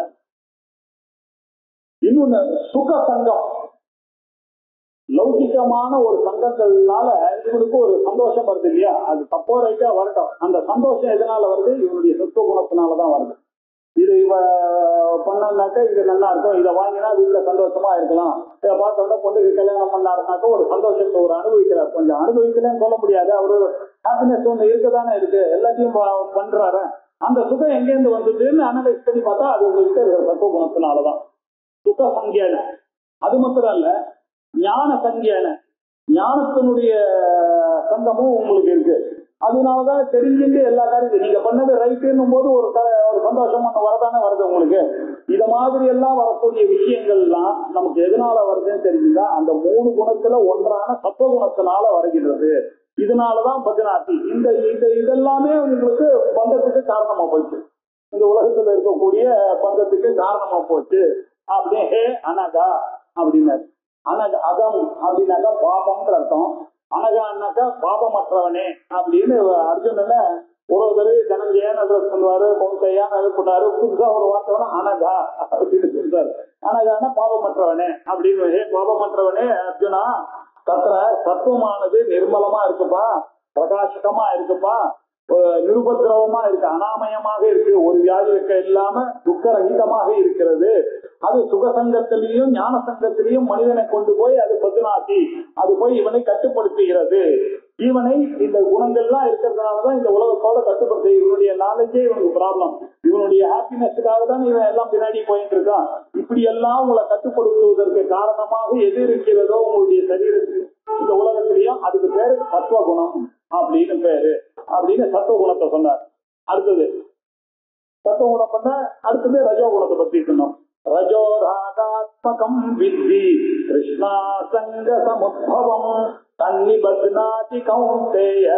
இன்னொன்னு சுக சங்கம், லௌகிகமான ஒரு சங்கங்கள்னால இவனுக்கு ஒரு சந்தோஷம் வருது இல்லையா. அது தப்போ ரைட்டா வரட்டும், அந்த சந்தோஷம் எதனால வருது, இவனுடைய சத்துவ குணத்தினாலதான் வருது. இது இவ பண்ணாக்க இது நல்லா இருக்கும், இதை வாங்கினா வீட்டுல சந்தோஷமா இருக்கலாம், இதை பார்த்தோம்னா பொண்ணுக்கு கல்யாணம் பண்ணாருனாக்க ஒரு சந்தோஷத்தை ஒரு அனுபவிக்கிறார். கொஞ்சம் அனுபவிக்கலன்னு சொல்ல முடியாது, அவரு ஹாப்பினஸ் ஒண்ணு இருக்கதானே இருக்கு, எல்லாத்தையும் பண்றாரு. அந்த சுகம் எங்கேருந்து வந்ததுன்னு அனலைஸ் பண்ணி பார்த்தா அது உங்களுக்கு இருக்கிற சத்துவ குணத்தினாலதான் சுக சங்கியான. அது மாத்திரம் இல்ல, ஞான சங்கியான, ஞானத்தினுடைய சங்கமும் உங்களுக்கு இருக்கு. அதனாலதான் தெரிஞ்சுட்டு எல்லா காரியத்தையும் நீங்க பண்ணது ரைட்டுன்னும் போது ஒரு சந்தோஷம் வரதானே வருது உங்களுக்கு. இத மாதிரி எல்லாம் வரக்கூடிய விஷயங்கள்லாம் நமக்கு எதனால வருதுன்னு தெரிஞ்சுதா, அந்த மூணு குணத்துல ஒன்றான சத்துவ குணத்தினால வருகிறது. இதனாலதான் பத்னாதி. இதெல்லாமே உங்களுக்கு பந்தத்துக்கு காரணமா போச்சு, இந்த உலகத்துல இருக்கக்கூடிய பந்தத்துக்கு காரணமா போச்சு. அப்படியே ஹே அனகா அப்படின்னாரு. அகம் அப்படின்னாக்கா பாபம்ன்ற அர்த்தம். அனகான்னாக்கா பாபமற்றவனே அப்படின்னு அர்ஜுனன ஒரு தடவை தனஞ்சயன்னு சொல்லுவாரு, கொங்கையான்னு போட்டாரு. புதுசா ஒரு வார்த்தைனா அனகா அப்படின்னு சொல்றாரு. அனகான பாபமற்றவனே அப்படின்னு. ஹே பாபமற்றவனே அர்ஜுனா, தத்திர சத்துவமானது நிர்மலமா இருக்குப்பா, பிரகாசகமா இருக்குப்பா, நிருபத்திரவமா இருக்கு, அனாமயமாக இருக்கு, ஒரு வியாதி வைக்க இல்லாம துக்கரகிதமாக இருக்கிறது. அது சுகசங்கத்திலையும் ஞான சங்கத்திலையும் மனிதனை கொண்டு போய் அது பத்னாதி, அது போய் இவனை கட்டுப்படுத்துகிறது. இவனை இந்த குணங்கள்லாம் இருக்கிறதுனாலதான் இந்த உலகத்தோட கட்டுப்படுத்த, இவனுடைய நாலேஜ் நாலேஜே இவனுக்கு ப்ராப்ளம். இவனுடைய ஹாப்பினஸுக்காக தான் இவன் எல்லாம் பின்னாடி போயிட்டு இருக்கான். இப்படி எல்லாம் உங்களை கட்டுப்படுத்துவதற்கு காரணமாக எது இருக்கிறதோ உங்களுடைய சரீரத்தில் இந்த உலகத்திலையும் அதுக்கு பேரு சத்துவகுணம் அப்படின்னு பேரு அப்படின்னு சத்துவகுணத்தை சொன்னார். அடுத்தது சத்துவகுணம் பண்ண அடுத்தது ரஜோகுணத்தை பத்தி சொன்னோம். ரஜோராகாத்மகம் வித்தி கிருஷ்ணா சங்க சமுத்பவம் தன்னிபத்னாதி கௌந்தேய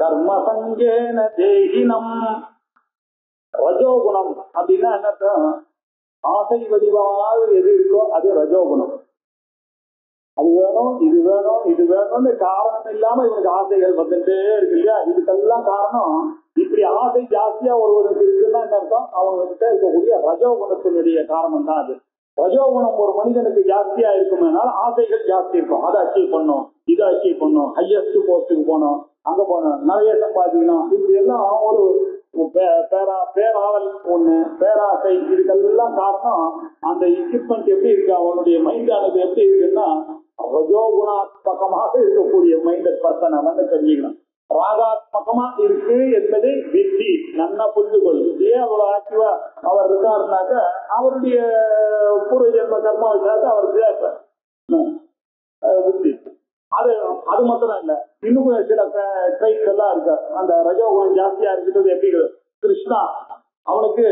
கர்ம சங்கேன தேகினம். ரஜோகுணம் அப்படின்னா என்ன? ஆசை வடிவாக எது இருக்கோ அது ரஜோகுணம். அது வேணும் இது வேணும் இது வேணும்னு காரணம் இல்லாம இவனுக்கு ஆசைகள் வந்துட்டே இருக்கு இல்லையா? இதுக்கெல்லாம் காரணம் இப்படி ஆசை ஜாஸ்தியா ஒருவருக்கு இருக்குன்னா என்ன அர்த்தம்? அவங்க கிட்ட இருக்கக்கூடிய ரஜோகுணத்தினுடைய காரணம் தான் அது. ரஜோகுணம் ஒரு மனிதனுக்கு ஜாஸ்தியா இருக்குமேனால ஆசைகள் ஜாஸ்தி இருக்கும். அதை அச்சீவ் பண்ணும், இதை அச்சீவ் பண்ணும், ஹையஸ்ட் போஸ்டுக்கு போனோம், அங்க போனோம், நிறைய சம்பாதிக்கணும், இப்படி எல்லாம் ஒரு பேராவல் ஒண்ணு, பேராசை, இதுக்கெல்லாம் காரணம் அந்த எக்யூப்மெண்ட் எப்படி இருக்கு, அவனுடைய மைண்டானது எப்படி இருக்குன்னா ரஜோகுணாத்மகமாக இருக்கக்கூடிய மைண்டட் பர்சன் வந்து தெரிஞ்சுக்கணும். ராகாத்மகமா இருக்கு என்பதை வித்தி நல்லா புரிந்து கொள்ளும். ஏன் அவ்வளவு ஆக்டிவா அவர் இருக்காருனாக்க அவருடைய பூர்வ ஜென்ம கர்மா வச்சாக்க அவருக்கு புத்தி. அது மாத்திரம் இல்ல, இன்னும் சில ட்ரைட்ஸ் எல்லாம் இருக்கு. அந்த ரஜோகுணம் ஜாஸ்தியா இருக்கிறது எப்படி? கிருஷ்ணா அவனுக்கு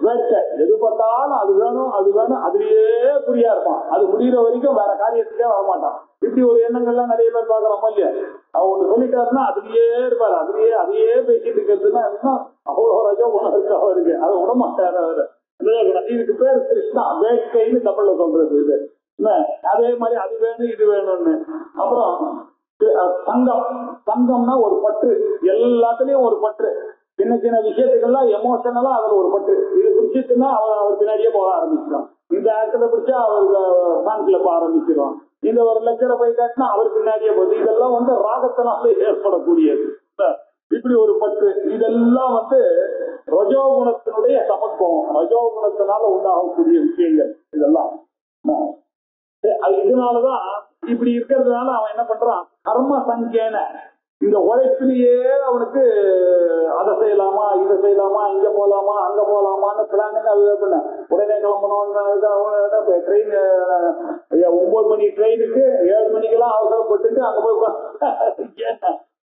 வேட்கை, எது பார்த்தாலும் அது வேணும் அது வேணும், அதுலயே புரியா இருப்பான். அது முடிகிற வரைக்கும் வேற காரியத்துக்கே வரமாட்டான். இப்படி ஒரு எண்ணங்கள்லாம் நிறைய பேர் பாக்குறோம் இல்லையா? அவ ஒண்ணு சொல்லிட்டாருன்னா அதுலயே இருப்பாரு, அதையே பேசிட்டு இருக்கிறதுனா அவ்வளவு ரஜோகுணம் இருக்கு அவருக்கு. அதை விடமாட்டாரு அவரு. இதுக்கு பேர் கிருஷ்ணா, வேட்கைன்னு தமிழ்ல சொல்றது இது. அதே மாதிரி அது வேணும் இது வேணும்னு. அப்புறம் சங்கம், சங்கம்னா ஒரு பற்று, எல்லாத்துலயும் ஒரு பற்று. சின்ன சின்ன விஷயத்துக்கெல்லாம் எமோஷனலா அதுல ஒரு பற்று. இது பிடிச்சிட்டுன்னா அவர் பின்னாடியே போக ஆரம்பிச்சிடும். இந்த ஆக்டரை பிடிச்சா அவருக்கு ஃபேன் கிளப் ஆரம்பிச்சிடும். இந்த ஒரு லெக்சரை போய் காட்டினா அவர் பின்னாடியே போகுது. இதெல்லாம் வந்து ராகத்தினால ஏற்படக்கூடியது. இப்படி ஒரு பற்று, இதெல்லாம் வந்து ரஜோகுணத்தினுடைய சமத்துவம், ரஜோகுணத்தினால உண்டாகக்கூடிய விஷயங்கள் இதெல்லாம். இதனாலதான் இப்படி இருக்கிறதுனால அவன் என்ன பண்றான்? கர்ம சங்கேன, இந்த உழைப்பிலேயே அவனுக்கு அதை செய்யலாமா இதை செய்யலாமா இங்க போலாமா அங்க போலாமான்னு பிளானிங் பண்ண. உடனே கிளம்பணும், ட்ரெயின் 9 மணி ட்ரெயினுக்கு 7 மணிக்கெல்லாம் அவசரப்பட்டுட்டு அங்க போய்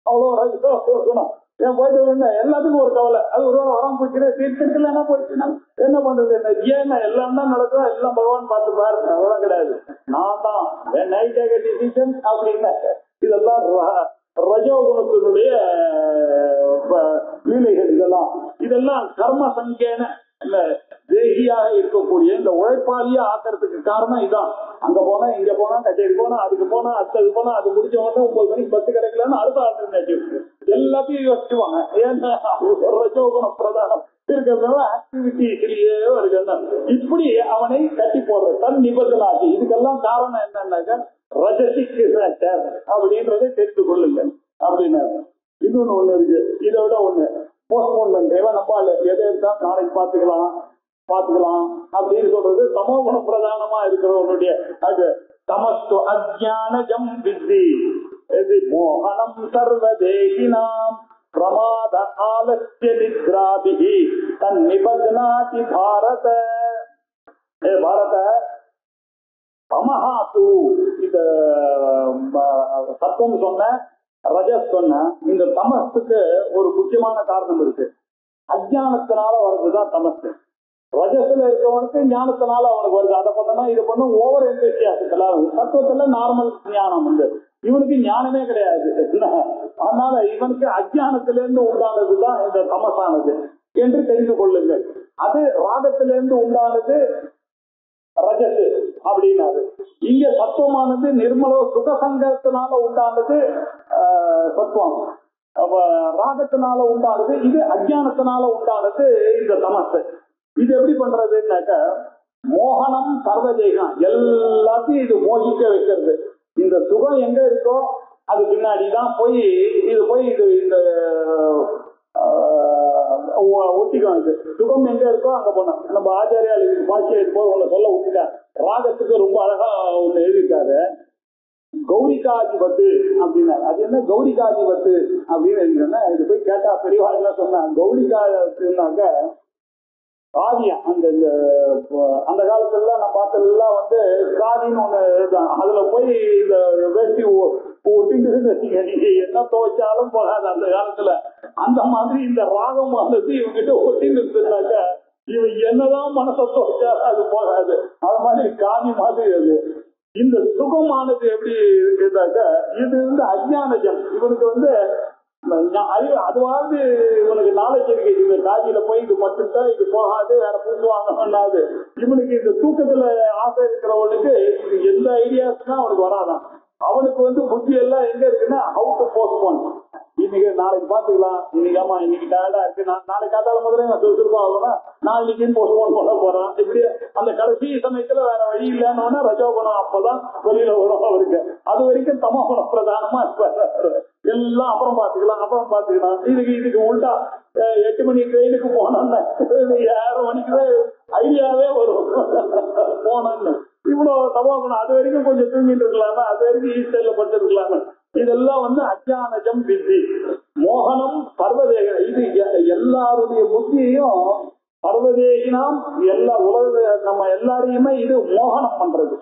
அவ்வளோ ஏன் போயிட்டு எல்லாத்துக்கும் ஒரு கவலை. அது ஒரு வேலை வராம போச்சுன்னா தீர்க்கத்துல என்ன போயிடுச்சுன்னா என்ன பண்றது? ஏன் எல்லாம் தான் நடக்கும், எல்லாம் பகவான் பார்த்து பாருங்க, அவ்வளவு கிடையாது. நான் தான் நைட் டிசிஷன் அப்படின்னு. இதெல்லாம் ரஜோகுணத்தினுடைய லீலைகள். இதெல்லாம் கர்ம சங்கேன தேகியாக இருக்கக்கூடிய இந்த உழைப்பாளியா ஆக்கிறதுக்கு காரணம் இதான். அங்க போனா இங்க போனா கச்சேரி போனா அதுக்கு போனா அடுத்தது போனா அது முடிஞ்ச உடனே 9 மணிக்கு பஸ் கிடைக்கலன்னு அடுத்த ஆல்டர்னேட்டிவ் எல்லாத்தையும் யோசிச்சுவாங்க. ஏன்னா ரஜோகுணம் பிரதானம் இருக்கிறதுனால ஆக்டிவிட்டிலேயே வருகிறது. இப்படி அவனை கட்டி போடுறது தன் நிபந்தனாகி. இதுக்கெல்லாம் காரணம் என்னன்னாக்க ரஜசிக் நேச்சர் அப்படின்றதை தெரிந்து கொள்ளுங்க அப்படின்னு. இன்னொன்னு ஒண்ணு இருக்கு, இதை விட ஒண்ணு போஸ்ட்போன்மெண்ட். நம்பால எதை எடுத்தா நாளைக்கு பாத்துக்கலாம் அப்படின்னு சொல்றது தமோகுண பிரதானமா இருக்கிறவனுடைய. அது தமஸ்து அஜ்ஞானஜம் வித்தி மோகனம் சர்வதேகினாம் பிரமாத ஆலஸ்ய நித்ராபிஹி தன்னிபத்னாதி பாரத. பாரத தமஹாத்து, இந்த சத்துவம் சொன்ன ரஜஸ் சொன்ன இந்த தமஸுக்கு ஒரு முக்கியமான காரணம் இருக்கு. அஜ்ஞானத்தினால வருதுதான் தமஸ். ரஜஸ்ல இருக்கவனுக்கு ஞானத்தினால அவனுக்கு வருது. அதை பண்ணனா இது பண்ண ஓவர் எந்தசியாசத்துல. தத்துவத்துல நார்மல் ஞானம் உண்டு, இவனுக்கு ஞானமே கிடையாது. அதனால இவனுக்கு அஜ்ஞானத்திலிருந்து உண்டானதுதான் இந்த தமசானது என்று தெரிந்து கொள்ளுங்கள். அது ராகத்திலிருந்து உண்டானது ரஜசு அப்படின்னாரு. இங்க சத்துவமானது நிர்மலோ சுகசங்கத்தினால உண்டானது சத்துவம், ராகத்தினால உண்டானது இது அஜ்ஞானத்தினால உண்டானது இந்த தமசு. இது எப்படி பண்றதுன்னாக்க மோகனம் சர்வதேகம், எல்லாத்தையும் இது மோகிக்க வைக்கிறது. இந்த சுகம் எங்க இருக்கோ அது பின்னாடிதான் போய் இது இந்த ஒட்டிக்கும். இது சுகம் எங்க இருக்கோ அங்க போனோம். நம்ம ஆச்சாரியால் இதுக்கு பாட்சியை போய் உங்களை சொல்ல விட்டுட்டார். ராகத்துக்கு ரொம்ப அழகா ஒண்ணு எழுதியிருக்காரு. கௌரிகாதிபத்து அப்படின்னா அது என்ன கௌரிகாதிபத்து அப்படின்னு எழுதுனா இது போய் கேட்டா பெரியவா எல்லாம் சொன்னாங்க. கௌரிகாதிபத்துனாக்க காவியம் அந்த காலத்துல நான் பார்த்ததெல்லாம் காவின்னு ஒண்ணு எழுதான். அதுல போய் இந்த வேஷ்டி ஒட்டிட்டு நீங்க என்ன துவைச்சாலும் போகாது அந்த காலத்துல. அந்த மாதிரி இந்த ராகம் இவங்கிட்ட ஒட்டிட்டு இருந்தாக்க இவன் என்னதான் மனசை துவைச்சாலும் அது போகாது. அது மாதிரி காவி மாதிரி அது. இந்த சுகமானது எப்படி இருக்குதாக்க இது அஜ்ஞானஜம். இவனுக்கு அதுவாவது இவனுக்கு நாலேஜ் இருக்கு. இந்த காதியில போய் இது பட்டுட்டா இது போகாது, வேற பூசுவாங்கன்னாது. இவனுக்கு இந்த தூக்கத்துல ஆசை இருக்கிறவனுக்கு எந்த ஐடியாஸ்னா அவனுக்கு வராதான். அவனுக்கு புத்தி எல்லாம் எங்க இருக்குன்னா ஹவு டு போஸ்ட்போன். இன்னைக்கு நாளைக்கு பாத்துக்கலாம், இன்னைக்கு ஆமா இன்னைக்கு டயர்டா இருக்கு, நாளைக்கு காத்தால முதல்ல சுறுசுறுப்பா ஆகும்னா நாளைக்கு போஸ்ட்போன் பண்ண போறான். இப்படி அந்த கடைசி சமயத்துல வேற வழி இல்லைன்னா ரஜோகுணம் அப்பதான் வெளியில வரும் அவருக்கு. அது வரைக்கும் தமோ குணம் பிரதானமா இருப்பாரு. எல்லாம் அப்புறம் பாத்துக்கலாம். இதுக்கு உள்டா 8 மணி ட்ரெயினுக்கு போனோன்னு 7:30 மணிக்குதான் ஐடியாவே வரும் போனோன்னு. இவ்வளவு தமோகுணம். அது வரைக்கும் கொஞ்சம் தூங்கிட்டு இருக்கலாமே, அது வரைக்கும் ஈஸ்டர்ல பட்டு இருக்கலாமே. இதெல்லாம் அஜ்ஞானஜம் வித்தி. மோகனம் சர்வதேக. இது எல்லாருடைய புத்தியையும் சர்வதேகினாம் எல்லா உலக நம்ம எல்லாரையுமே இது மோகனம் பண்றது.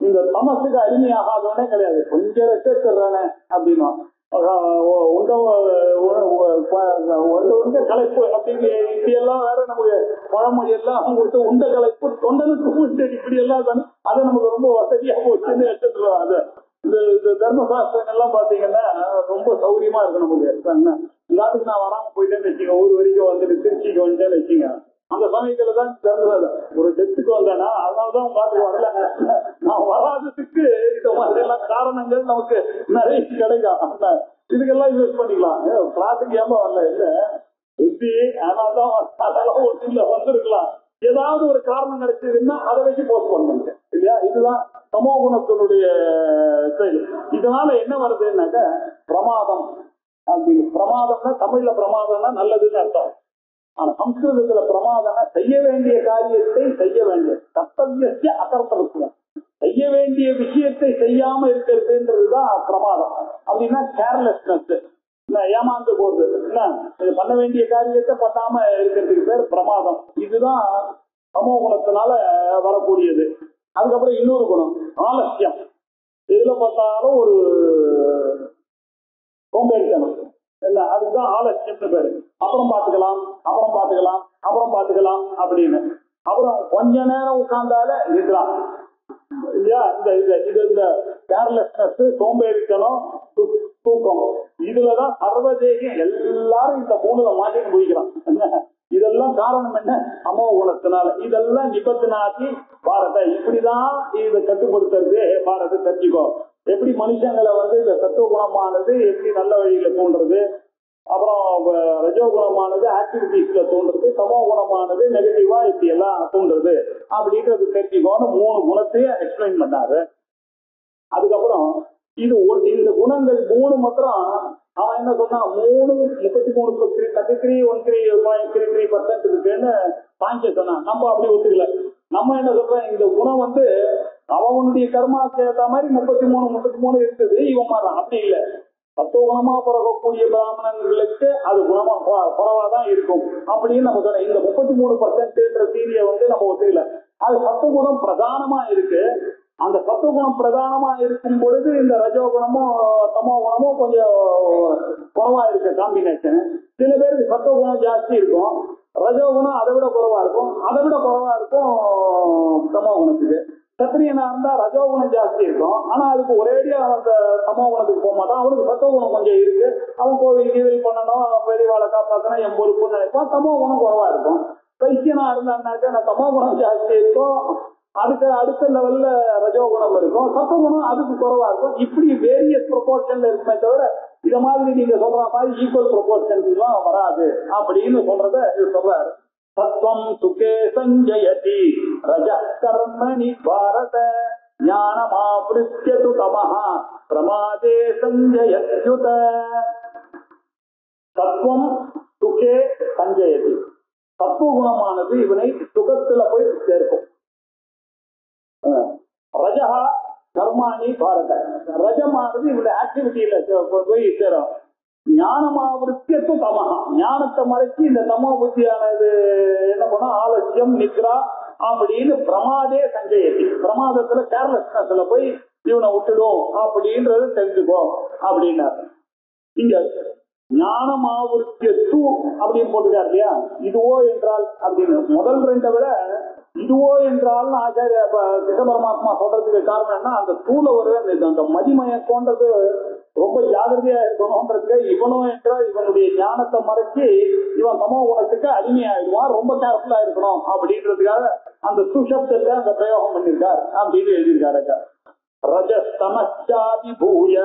இந்த தமசுக்கு அடிமையாகாதவனே கிடையாது. கொஞ்சம் வச்சிருக்கானே அப்படின்னா உண்ட கலைப்பு அப்படின்னு இப்படி எல்லாம் வேற நமக்கு பழமொழி எல்லாம் கொடுத்து உண்ட கலைப்பு தொண்டனுக்கு உண்டு இப்படி எல்லாம் தானே. அது நமக்கு ரொம்ப வசதியா போச்சுன்னு எடுத்துருவோம். அது இந்த தர்மசாஸ்திரங்கள் எல்லாம் பாத்தீங்கன்னா ரொம்ப சௌரியமா இருக்கு நமக்கு. எல்லாத்துக்கும் நான் வராம போயிட்டேன்னு வச்சுங்க, ஊர் வரைக்கும் திருச்சிக்கு வந்துட்டேன்னு வச்சுங்க, அந்த சமயத்துலதான் ஒரு டெத்துக்கு வந்தேன்னா அதனாலதான் பாத்துக்குவாங்கல்ல. நான் வராததுக்கு இந்த மாதிரி எல்லாம் காரணங்கள் நமக்கு நிறைய கிடைக்கும். இதுக்கெல்லாம் யூஸ் பண்ணிக்கலாம். கிளாஸுக்கு ஏமா வரல இல்ல புத்தி அதனால்தான் அதெல்லாம் ஒரு இல்ல வந்திருக்கலாம். ஏதாவது ஒரு காரணம் கிடைச்சதுன்னா அதை வச்சு போஸ்ட் பண்ணுங்க இல்லையா. இதுதான் தமோ குணத்தினுடைய செயல். இதனால என்ன வருதுன்னாக்க பிரமாதம் அப்படின்னு. பிரமாதம்னா தமிழ்ல பிரமாதம்னா நல்லதுன்னு அர்த்தம். ஆனா சம்ஸ்கிருதத்துல பிரமாதம்னா செய்ய வேண்டிய காரியத்தை செய்ய வேண்டிய கர்த்தவிய அகர்த்தவியம். செய்ய வேண்டிய விஷயத்தை செய்யாம இருக்கிறதுன்றதுதான் பிரமாதம். அப்படின்னா கேர்லெஸ்னஸ், ஏமாந்து போறது, என்ன பண்ண வேண்டிய காரியத்தை பண்ணாம இருக்கிறதுக்கு பேர் பிரமாதம். இதுதான் சமோ குணத்தினால வரக்கூடியது. அதுக்கப்புறம் இன்னொரு குணம் ஆலசியம். எதுல பார்த்தாலும் ஒரு சோம்பேறித்தனம் இல்ல, அதுதான் ஆலசியம்னு பேரு. அப்புறம் பாத்துக்கலாம் அப்படின்னு. அப்புறம் கொஞ்ச நேரம் உட்கார்ந்தால நித்ரா இல்லையா. இந்த கேர்லெஸ்னஸ், சோம்பேறித்தனம், தூக்கம், இதுலதான் சர்வதேகம் எல்லாரும் இந்த 3ல மாட்டிட்டு போய்க்கிறான். இதெல்லாம் காரணம் என்ன? அமோ குணத்தினால. இதெல்லாம் நிபந்தனாக்கி பாரத இப்படிதான் இதை கட்டுப்படுத்துறது. பாரத தெரிஞ்சுக்கோ, எப்படி மனுஷங்களை இந்த சத்துவ குணமானது எப்படி நல்ல வழியில தோன்றது, அப்புறம் ரஜோகுணமானது ஆக்டிவிட்டிஸ்ல தோன்றது, சமோ குணமானது நெகட்டிவா இப்படி எல்லாம் தோன்றது அப்படின்றது தெரிஞ்சுக்கோன்னு 3 குணத்தையும் எக்ஸ்பிளைன் பண்ணாரு. அதுக்கப்புறம் இந்த குணங்கள் 3 மாத்திரம் அவன் என்ன சொன்னா 33% இருக்குன்னு சாங்கிய சொன்னான். நம்ம அப்படி ஒத்துக்கல. நம்ம என்ன சொல்றோம், இந்த குணம் அவனுடைய கர்மாக்கு ஏற்ற மாதிரி 33 இருக்குது, இவன் மாறான். அப்படி இல்லை. சத்துவகுணமா பிறக்கக்கூடிய பிராமணர்களுக்கு அது குணமா குறவாதான் இருக்கும் அப்படின்னு நம்ம சொல்றோம். இந்த 33% தீரியை நம்ம ஒத்துக்கல. அது சத்துவகுணம் பிரதானமா இருக்கு. அந்த சத்துவகுணம் பிரதானமா இருக்கும் பொழுது இந்த ரஜோகுணமும் தமோ குணமும் கொஞ்சம் குறவா இருக்கு காம்பினேஷன். சில பேருக்கு சத்துவகுணம் ஜாஸ்தி இருக்கும், ரஜோகுணம் அதை விட குறவா இருக்கும், தமோ குணத்துக்கு. சத்திரியனா இருந்தா ரஜோகுணம் ஜாஸ்தி இருக்கும், ஆனா அதுக்கு ஒரேடியா அந்த தமோ குணத்துக்கு போக மாட்டான். அவனுக்கு சத்துவகுணம் கொஞ்சம் இருக்கு, அவன் கோவில் கீழ் பண்ணணும், பெரியவாளை காப்பாத்தணும், என் பொறுப்புன்னு நினைப்பான். தமோ குணம் குறவா இருக்கும். பைத்தியனா இருந்தான்னாக்க நான் தமோ குணம் ஜாஸ்தி இருக்கும், அதுக்கு அடுத்த லெவல்ல ரஜோகுணம் இருக்கும், சத்துவகுணம் அதுக்கு குறவா இருக்கும். இப்படி வேரியஸ் ப்ரொபோர்ஷன்ல இருக்குமே தவிர இத மாதிரி நீங்க சொல்ற மாதிரி ஈக்குவல் ப்ரொபோர்ஷன் எல்லாம் வராது அப்படின்னு சொல்றத சொல்றாரு. சத்வம் சுகே சஞ்சயதி ரஜ கர்மணி பாரத ஞானமாப்ருத்யது தமஹ பிரமாதே சஞ்சயத்யுத. சத்வம் சுகே சஞ்சயதி. சத்துவகுணமானது இவனை சுகத்துல போய் சேர்க்கும். ரஜஹா கர்மாணி பாரத. ரஜமானது இவருடைய ஆக்டிவிட்டியில போய் சேரும். ஞானமாவிருத்தியத்து தமகா, ஞானத்தை மறைச்சு இந்த தமோ புத்தியானது என்ன பண்ணா ஆலசியம் நித்ரா அப்படின்னு பிரமாதே சஞ்சயத்தி, பிரமாதத்துல கேர்லெஸ்னஸ்ல போய் இவனை விட்டுடும் அப்படின்றது தெரிஞ்சுக்கோ அப்படின்னாரு. இங்க ஞானமாவிருத்தியத்து அப்படின்னு போட்டுக்காரு இல்லையா, இதுவோ என்றால் அப்படின்னு. முதல் ரெண்டை விட இதுவோ என்றால் ஆச்சாரிய கிருஷ்ண பரமாத்மா சொல்றதுக்கு காரணம் என்ன, அந்த தூள ஒரு அந்த மதிமயக்கோன்றது ரொம்ப ஜாகிரதையா இருக்கணும்ன்றதுக்கு இவனும் என்றால் இவனுடைய ஞானத்தை மறைச்சு இவன் தமோ குணத்துக்கு அடிமையாயிடுவான், ரொம்ப கேர்ஃபுல்லா இருக்கணும் அப்படின்றதுக்காக அந்த சுஷப்தத்தை அந்த பிரயோகம் பண்ணிருக்கார் அப்படின்னு எழுதியிருக்காரு. ரஜஸ்தமச்சாதிபூய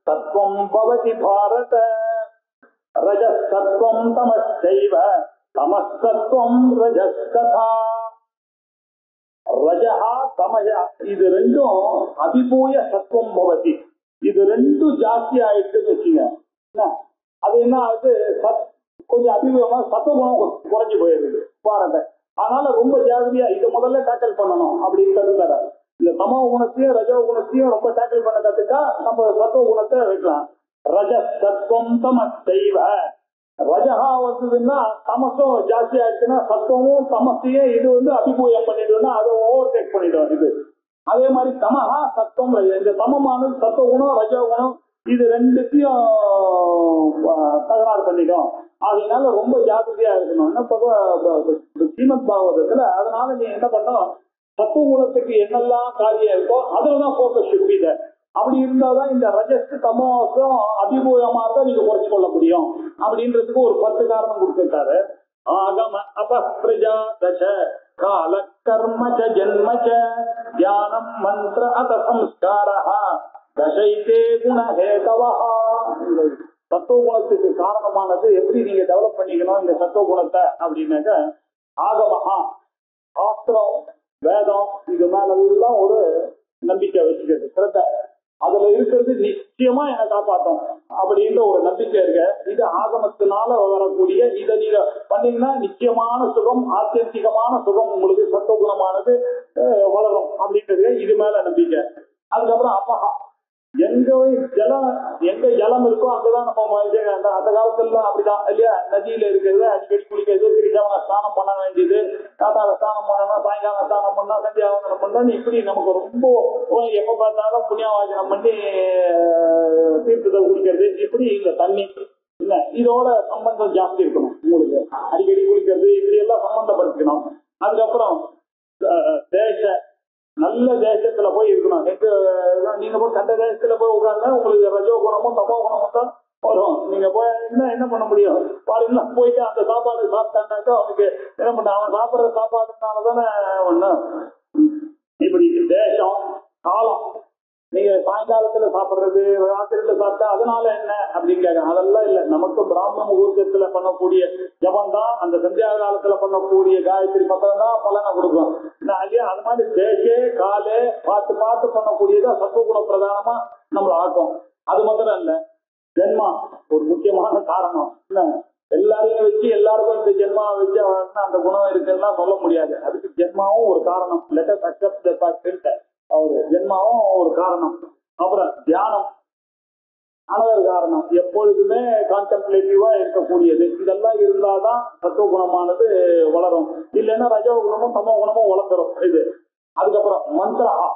தத்துவம் பவதி பாரத, ரஜஸ்தத்துவம் தமச்சைவ தமஸ்தத்துவம் ரஜஸ்ததா. ரஜஹா தமயா இது ரெண்டும் அபிபூய சத்துவம் பவதி, இது ரெண்டும் ஜாஸ்தி ஆயிடுச்சுன்னு வச்சுங்க. அது என்ன ஆகுது, கொஞ்சம் அதிகமா சத்துவம் குறைஞ்சு போயிருது பாருங்க. அதனால ரொம்ப ஜாகிரதையா இதை முதல்ல டேக்கிள் பண்ணணும் அப்படின்னு கருதுறாரு. இந்த தமோ குணத்தையும் ரஜோ குணத்தையும் ரொம்ப டேக்கிள் பண்ண கத்துட்டா நம்ம சத்துவ குணத்தை வைக்கலாம். ரஜ சத்துவம் தமசைவ, ரஜகா வந்ததுன்னா தமசும் ஜாஸ்தி ஆயிடுச்சுன்னா சத்துவமும் தமசையும் இது அபிபூயம் பண்ணிடும்னா அதை ஓவர் டேக் பண்ணிடும் இது. அதே மாதிரி தமஹா சத்துவம், இந்த தமமானது சத்துவ குணம் ரஜோ குணம் இது ரெண்டுத்தையும் தகராறு பண்ணிடும். அதனால ரொம்ப ஜாகிரதையா இருக்கணும். ஸ்ரீமத் பாகவதத்துல அதனால நீ என்ன பண்ணும், சத்துவ குணத்துக்கு என்னெல்லாம் காரியம் இருக்கோ அதுலதான் போக்கஸ் இருக்குது. அப்படி இருந்தாதான் இந்த ரஜஸ் தமோசம் அபிபூயமா இருந்தா நீங்க குறைச்சு கொள்ள முடியும் அப்படின்றதுக்கு ஒரு 10 காரணம் கொடுத்திருக்காரு. ஆகம அபப்ரஜா தச கால கர்மச்ச ஜன்மச்ச தியானம் மந்திர அத சம்ஸ்காரஹ தசைதே குணஹேதவஹ. சத்துவ குணத்துக்கு காரணமானது எப்படி நீங்க டெவலப் பண்ணிக்கணும் இந்த சத்துவ குணத்தை அப்படின்னாக்க, ஆகமஹா சாஸ்திரம் வேதம் இது மேலெல்லாம் ஒரு நம்பிக்கை வச்சுக்கிறது, சிரத்த அதுல இருக்கிறது நிச்சயமா என்னை காப்பாற்றும் அப்படின்ற ஒரு நம்பிக்கை இருக்கு. இது ஆகமத்தினால வரக்கூடிய, இதை நீங்க பண்ணீங்கன்னா நிச்சயமான சுகம், ஆத்தியந்திகமான சுகம் உங்களுக்கு சத்துவ குணமானது வளரும் அப்படின்றது இது மேல நம்பிக்கை. அதுக்கப்புறம் அப்பஹா, எங்க ஜலம் இருக்கோ அங்கதான் நம்ம அந்த காலத்துல அப்படிதான் இல்லையா, நதியில இருக்கிறது அடிக்கடி குளிக்கிறது, திருச்சாவன ஸ்நானம் பண்ண வேண்டியது, காத்தால ஸ்நானம் பண்ணணும், சாயங்காலம் ஸ்நானம் பண்ணா, சந்தியாவந்தனம் பண்ணணும், இப்படி நமக்கு ரொம்ப எப்ப பார்த்தாலும் புண்ணியவாசனம் பண்ணி தீர்த்தத்தை குடிக்கிறது, இப்படி இல்ல தண்ணி இல்ல இதோட சம்பந்தம் ஜாஸ்தி இருக்கணும் உங்களுக்கு, அடிக்கடி குளிக்கிறது இப்படி எல்லாம் சம்பந்தப்படுத்திக்கணும். அதுக்கப்புறம் தேச, நல்ல தேசத்துல போய் இருக்கணும். நீங்க போய் கண்ட தேசத்துல போய் உட்கார்ந்தா உங்களுக்கு ரஜோ குணமும் தமோ குணமும் தான் வரும். நீங்க போய் என்ன பண்ண முடியும், பாருங்க போயிட்டு அந்த சாப்பாடு சாப்பிட்டாண்டாக்கா அவனுக்கு என்ன பண்ண, அவன் சாப்பிடுற சாப்பாடுனாலதானே ஒண்ணும். இப்படி தேசம் காலம், நீங்க சாயங்காலத்துல சாப்பிடுறது ராத்திரியில சாப்பிட்டா அதனால என்ன அப்படின்னு கேட்க, அதெல்லாம் இல்ல. நமக்கு பிராமண முகூர்த்தத்துல பண்ணக்கூடிய ஜபம் தான், அந்த சந்தியா காலத்துல பண்ணக்கூடிய காயத்ரி மந்திரம் தான் பலனை கொடுக்கும். அது மாதிரி தேசே காலே பார்த்து பார்த்து பண்ணக்கூடியதா சத்துவகுண பிரதானமா நம்மள ஆக்கும். அது மாத்திரம் இல்ல, ஜென்மா ஒரு முக்கியமான காரணம். எல்லாரையும் வச்சு எல்லாருக்கும் இந்த ஜென்மா வச்சு அந்த குணம் இருக்குன்னா சொல்ல முடியாது. அதுக்கு ஜென்மாவும் ஒரு காரணம். Let us accept the fact, அவரு ஜென்மாவும் ஒரு காரணம். அப்புறம் தியானம் அனதர் காரணம். எப்பொழுதுமே கான்டெம்ப்ளேட்டிவா இருக்கக்கூடியது. இதெல்லாம் இருந்தாதான் சத்துவ குணமானது வளரும். இல்லைன்னா ரஜோ குணமும் தமோ குணமும் வளர்ந்துடும் இது. அதுக்கப்புறம் மந்திரஹா,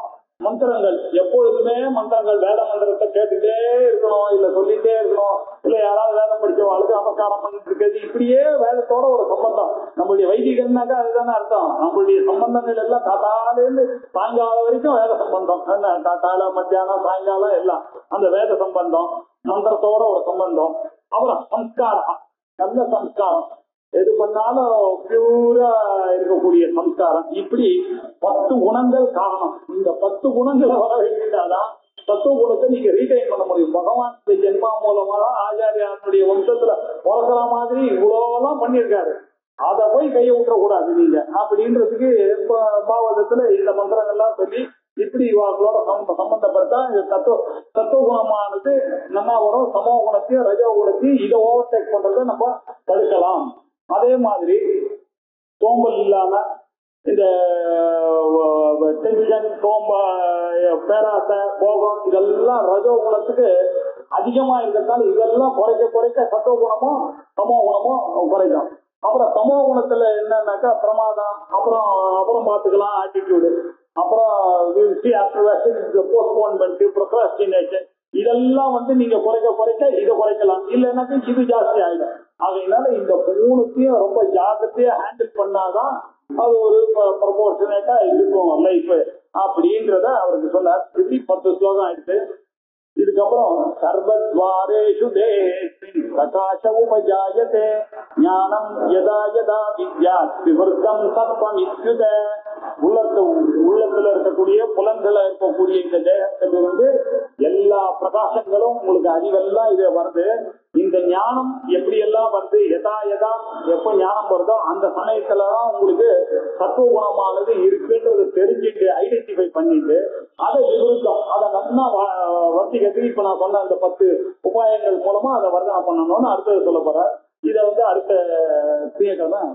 மந்திரங்கள் எப்பொழுதுமே மந்திரங்கள், வேத மந்திரத்தை கேட்டுட்டே இருக்கணும், இல்ல சொல்லிட்டே இருக்கணும், இல்ல யாராவது வேதம் படிச்சவாளுக்கு அபகாரம் பண்ணிட்டு இருக்கிறது, இப்படியே வேதத்தோட ஒரு சம்பந்தம். நம்மளுடைய வைதிகம்னாக்கா அதுதானே அர்த்தம். நம்மளுடைய சம்பந்தங்கள் எல்லாம் காத்தாலேருந்து சாயங்காலம் வரைக்கும் வேத சம்பந்தம். காத்தால மத்தியானம் சாயங்காலம் எல்லாம் அந்த வேத சம்பந்தம், மந்திரத்தோட ஒரு சம்பந்தம். அப்புறம் சம்ஸ்காரம், நல்ல சம்ஸ்காரம், எது பண்ணாலும் பியூரா இருக்கக்கூடிய சம்ஸ்காரம். இப்படி 10 குணங்கள் காரணம். இந்த 10 குணங்களை வர வேண்டியதாதான் தத்துவ குணத்தை நீங்க ரீடைன் பண்ண முடியும். பகவான் ஜென்மா மூலமா தான் ஆச்சாரியாருடைய வம்சத்துல பிறக்கிற மாதிரி இவ்வளோலாம் பண்ணியிருக்காரு. அதை போய் கையை விட்டுறக்கூடாது நீங்க அப்படின்றதுக்கு பாவதத்துல இந்த மந்திரங்கள்லாம் சொல்லி இப்படி இவங்களோட சம்பந்தப்பட்டா இந்த தத்துவ குணமானது நல்லா வரும். சமோ குணத்தையும் ரஜோ குணத்தையும் இதை ஓவர்டேக் பண்றதை நம்ம தடுக்கலாம். அதே மாதிரி சோம்பல் இல்லாம இந்த டென்ஷன், சோம்ப, பேராசை, போகம் இதெல்லாம் ரஜோ குணத்துக்கு அதிகமா இருக்கிறதால இதெல்லாம் குறைக்க குறைக்க சத்துவ குணமும் சமோ குணமும் குறைக்கும். அப்புறம் சமோ குணத்துல என்னன்னாக்கா பிரமாதம், அப்புறம் பார்த்துக்கலாம் ஆட்டிடியூடு, அப்புறம் போஸ்ட்போன்மெண்ட், ப்ரொக்ராஸ்டினேஷன் இதெல்லாம் நீங்க குறைக்க குறைக்க இதை குறைக்கலாம். இல்லைன்னாக்கா இது ஜாஸ்தி ஆயிடும். அதனால இந்த மூணுத்தையும் ரொம்ப ஜாக்கிரதையா ஹேண்டில் பண்ணாதான் அது ஒரு ப்ரொபோர்ஷனேட்டா இருக்கும் லைஃப் அப்படின்றத அவருக்கு சொன்னார். இப்படி 10 ஸ்லோகம் ஆயிடுச்சு. இதுக்கப்புறம் சர்வத்வாரேஷு தேஸ்மின் பிரகாச உபஜாயதே ஞானம் யதா யதா வித்யாத் விவர்த்தம் சத்வம் இத்யுத. உள்ளத்துல இருக்கக்கூடிய புலன்களை இருக்கக்கூடிய இந்த தேகத்திலிருந்து எல்லா பிரகாசங்களும் உங்களுக்கு அறிவெல்லாம் இது வருது. இந்த ஞானம் எப்படி எல்லாம் வருது, யதா யதா எப்ப ஞானம் வருதோ அந்த சமயத்துலதான் உங்களுக்கு சத்துவ குணமானது இருக்குன்றது தெரிஞ்சுட்டு ஐடென்டிஃபை பண்ணிட்டு அதை விவருத்தம் அதை நல்லா வர்த்திக்கிறதுக்கு இப்ப நான் சொன்ன அந்த 10 உபாயங்கள் மூலமா அதை வர்த்தனை பண்ணணும்னு அடுத்தது சொல்ல போற. இதை அடுத்த திங்கட்கிழமை